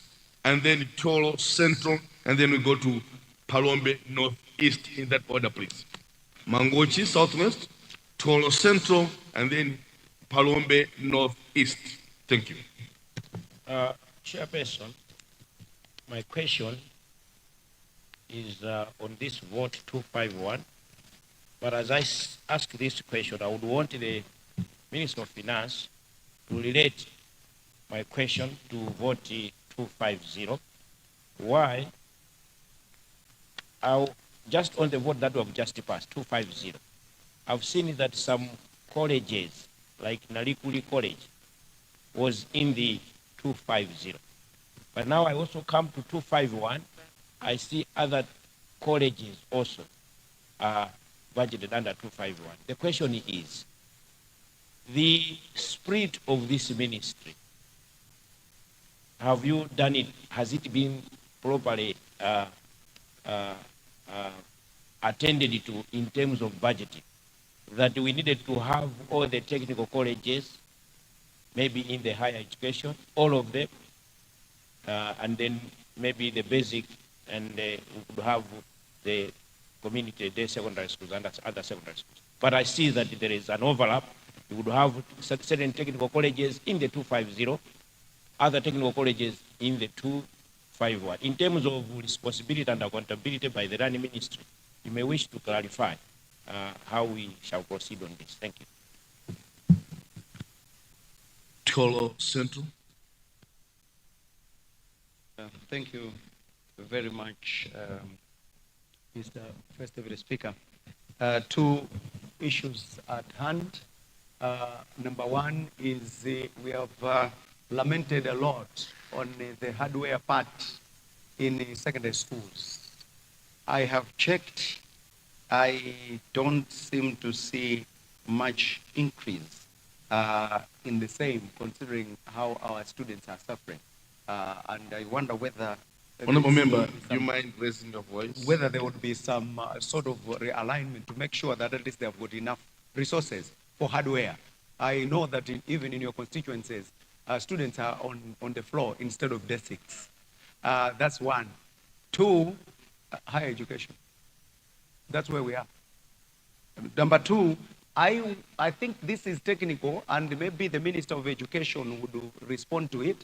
and then Tolo Central, and then we go to Palombe Northeast in that order, please. Mangochi Southwest, Tolo Central, and then Palombe Northeast. Thank you. Chairperson, my question is on this vote 251. But as I ask this question, I would want the Minister of Finance to relate my question to vote 250. Why? Just on the vote that we have just passed, 250, I've seen that some colleges, like Nalikuli College, was in the 250. But now I also come to 251. I see other colleges also are budgeted under 251. The question is, the spirit of this ministry, have you done it? Has it been properly attended to in terms of budgeting? That we needed to have all the technical colleges, maybe in the higher education, all of them, and then maybe the basic, and we could have the community day secondary schools and other secondary schools. But I see that there is an overlap. We would have certain technical colleges in the 250, other technical colleges in the 251. In terms of responsibility and accountability by the running ministry, you may wish to clarify how we shall proceed on this. Thank you. Tolo Central. Thank you very much, Mr. First Deputy Speaker. Two issues at hand. Number one is we have lamented a lot on the hardware part in secondary schools. I have checked. I don't seem to see much increase in the same, considering how our students are suffering. And I wonder whether... Honourable Member, do you mind raising your voice? Whether there would be some sort of realignment to make sure that at least they have got enough resources for hardware. I know that even in your constituencies, students are on the floor instead of desks. That's one. Two, higher education. That's where we are. Number two, I think this is technical, and maybe the Minister of Education would respond to it.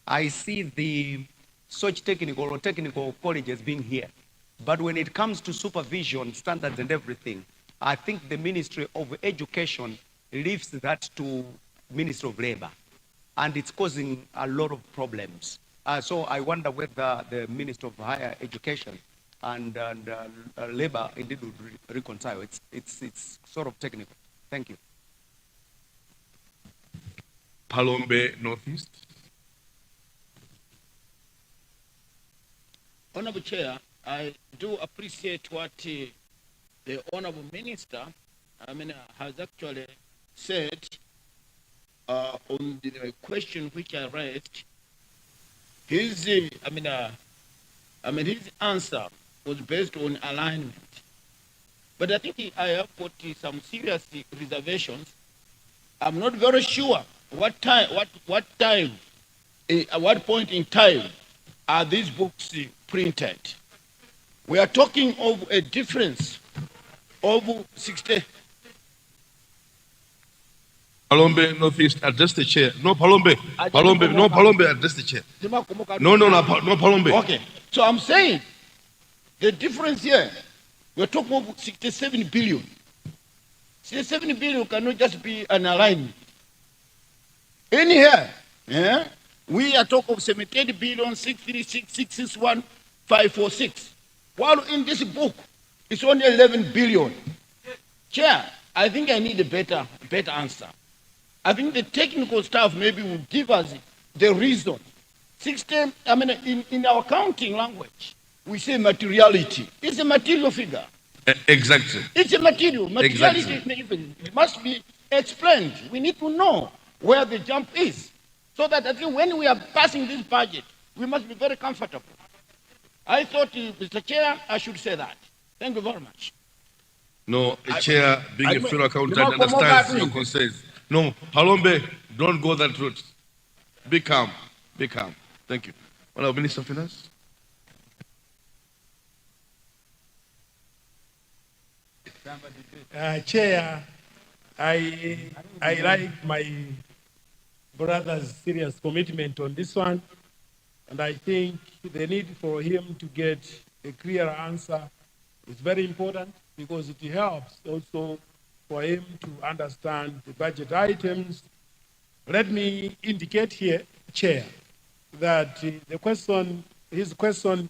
I see the such technical colleges being here. But when it comes to supervision, standards and everything, I think the Ministry of Education leaves that to Ministry of Labor. And it's causing a lot of problems. So I wonder whether the Minister of Higher Education and Labor indeed would reconcile. It's sort of technical. Thank you. Palombe Northeast. Honorable Chair, I do appreciate what the Honorable Minister, has actually said on the question which I raised. His answer was based on alignment. But I think I have got some serious reservations. I'm not very sure what point in time are these books printed. We are talking of a difference of 60. Palombe Northeast, address the chair. No, Palombe. Palombe, no, Palombe, address the chair. No, Palombe. Okay, so I'm saying the difference here, we're talking of 67 billion. 67 billion cannot just be an alignment. In here, we are talking of 78 billion, 636, 661, 546. While in this book, it's only 11 billion. Chair, I think I need a better answer. I think the technical staff maybe will give us the reason. In our accounting language, we say materiality. It's a material figure. Exactly. It's a material. Materiality exactly. Must be explained. We need to know where the jump is. So that I think when we are passing this budget, we must be very comfortable. I thought, Mr. Chair, I should say that. Thank you very much. No, a chair, being a fellow accountant, understands your concerns. No, Palombe, don't go that route. Be calm. Be calm. Thank you. Honourable Minister of Finance. Chair, I like my brother's serious commitment on this one, and I think the need for him to get a clear answer is very important because it helps also for him to understand the budget items. Let me indicate here, Chair, that his question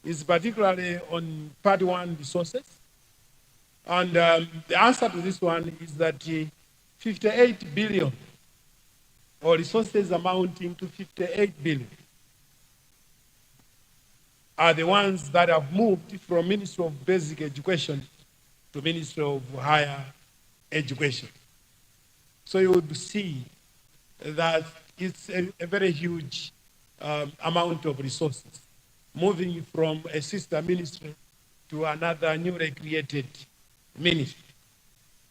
is particularly on Part 1 resources. And the answer to this one is that 58 billion, or resources amounting to 58 billion, are the ones that have moved from Ministry of Basic Education to Ministry of Higher Education. So you would see that it's a very huge amount of resources moving from a sister ministry to another newly created ministry.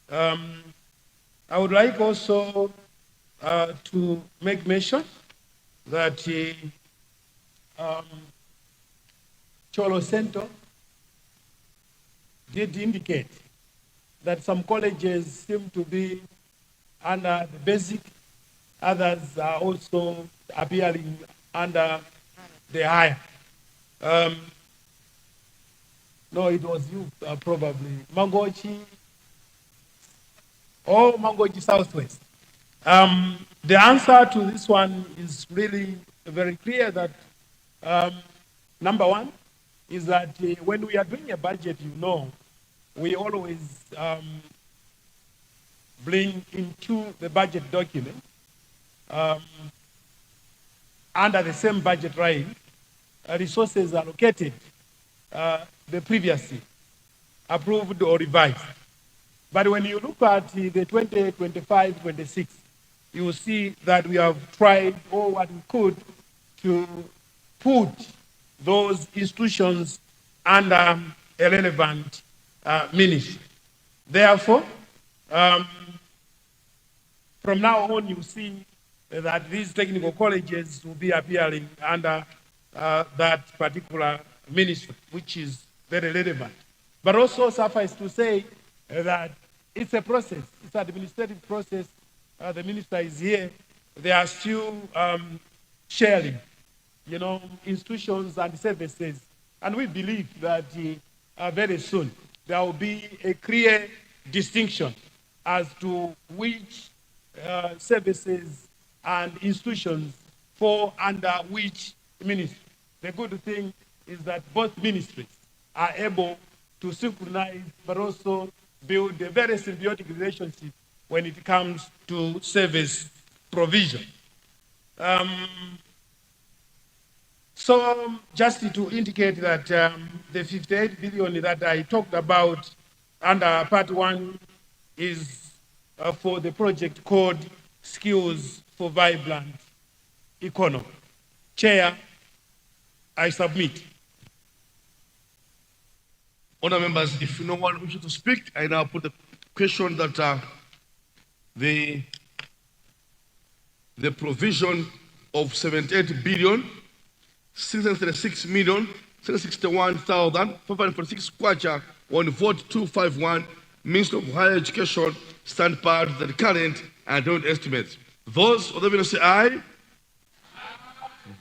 I would like also to make mention that Cholo Center did indicate that some colleges seem to be under the basic, others are also appearing under the higher. No, it was you, probably. Mangochi, or Mangochi Southwest. The answer to this one is really very clear that number one is that when we are doing a budget, you know, we always bring into the budget document under the same budget line resources allocated the previously approved or revised. But when you look at the 2025-26, you will see that we have tried all what we could to put those institutions under a relevant ministry. Therefore, from now on, you see that these technical colleges will be appearing under that particular ministry, which is very relevant. But also suffice to say that it's a process, it's an administrative process. The minister is here. They are still sharing, you know, institutions and services. And we believe that very soon there will be a clear distinction as to which services and institutions fall under which ministry. The good thing is that both ministries are able to synchronize but also build a very symbiotic relationship when it comes to service provision. So just to indicate that the 58 billion that I talked about under Part 1 is for the project called Skills for Vibrant Economy. Chair, I submit. Honourable members, if no one wishes to speak, I now put the question that the provision of 78 billion 636 million 661,546 kwacha on vote 251 Minister of Higher Education stand part of the current and don't estimates. Those of the bill say aye.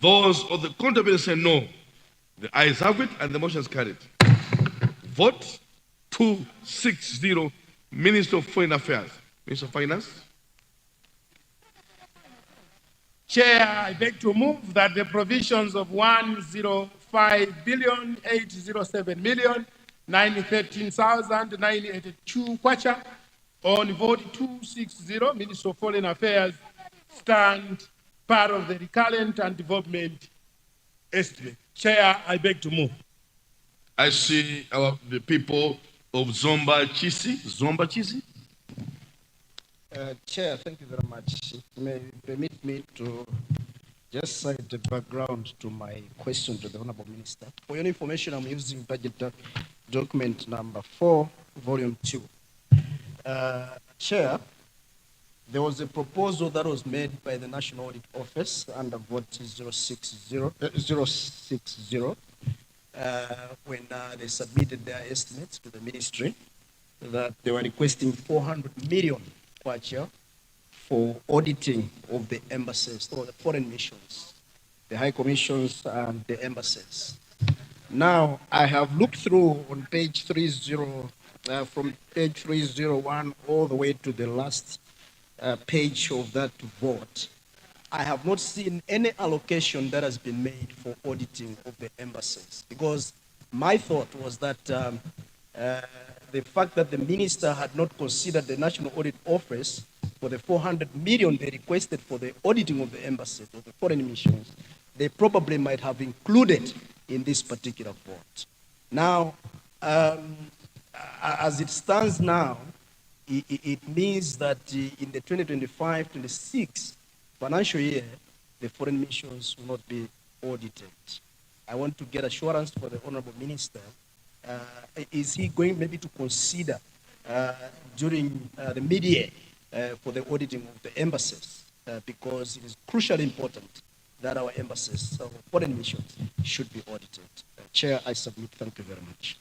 Those of the contrary bill say no. The ayes have it and the motion is carried. Vote 260, Minister of Foreign Affairs. Minister of Finance. Chair, I beg to move that the provisions of 105,807,913,982 kwacha on vote 260, Minister of Foreign Affairs, stand part of the recurrent and development estimate. Chair, I beg to move. I see the people of Zomba Chisi. Zomba Chisi. Chair, thank you very much. It may permit me to just cite the background to my question to the Honourable Minister. For your information, I'm using budget document number 4, volume 2. Chair, There was a proposal that was made by the National Audit Office under vote 060, when they submitted their estimates to the ministry, that they were requesting 400 million kwacha for auditing of the embassies or the foreign missions, the high commissions and the embassies. Now, I have looked through on page 30, from page 301 all the way to the last page of that vote. I have not seen any allocation that has been made for auditing of the embassies, because my thought was that the fact that the minister had not considered the National Audit Office for the 400 million they requested for the auditing of the embassies or the foreign missions, they probably might have included in this particular vote. Now, as it stands now, it means that in the 2025-26 financial year, the foreign missions will not be audited. I want to get assurance for the Honourable Minister. Is he going maybe to consider during the mid-year for the auditing of the embassies? Because it is crucially important that our embassies, our foreign missions, should be audited. Chair, I submit. Thank you very much.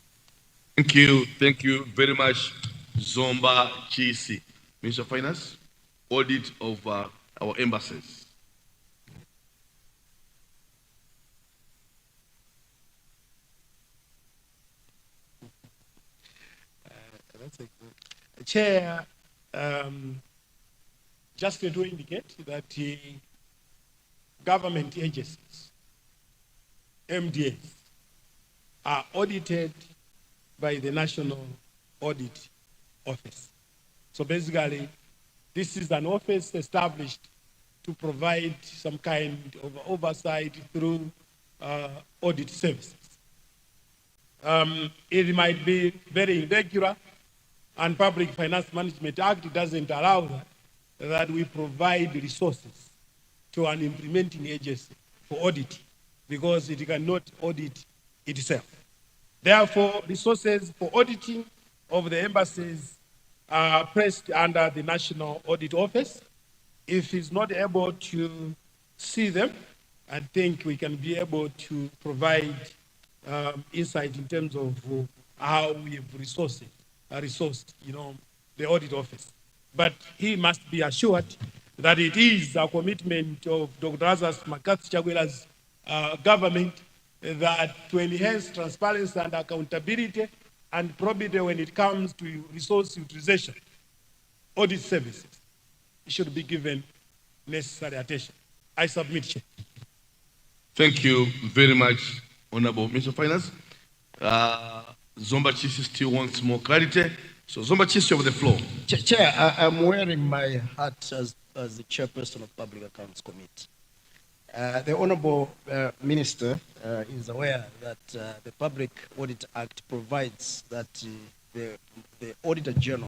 Thank you very much, Zomba Chisi. Minister of Finance, audit of our embassies. Chair, just to indicate that government agencies, MDAs, are audited by the National Audit Office. So basically, this is an office established to provide some kind of oversight through audit services. It might be very irregular, and Public Finance Management Act doesn't allow that we provide resources to an implementing agency for audit, because it cannot audit itself. Therefore, resources for auditing of the embassies are placed under the National Audit Office. If he's not able to see them, I think we can be able to provide insight in terms of how we have resourced, the audit office. But he must be assured that it is a commitment of Dr. Lazarus McCarthy Chakwera's government that to enhance transparency and accountability and probity when it comes to resource utilization, audit services should be given necessary attention. I submit, Chair. Thank you very much, Honourable Minister of Finance. Zomba Chisi still wants more clarity. So Zomba Chisi, you have the floor. Chair, I'm wearing my hat as the chairperson of Public Accounts Committee. The Honourable Minister is aware that the Public Audit Act provides that the Auditor General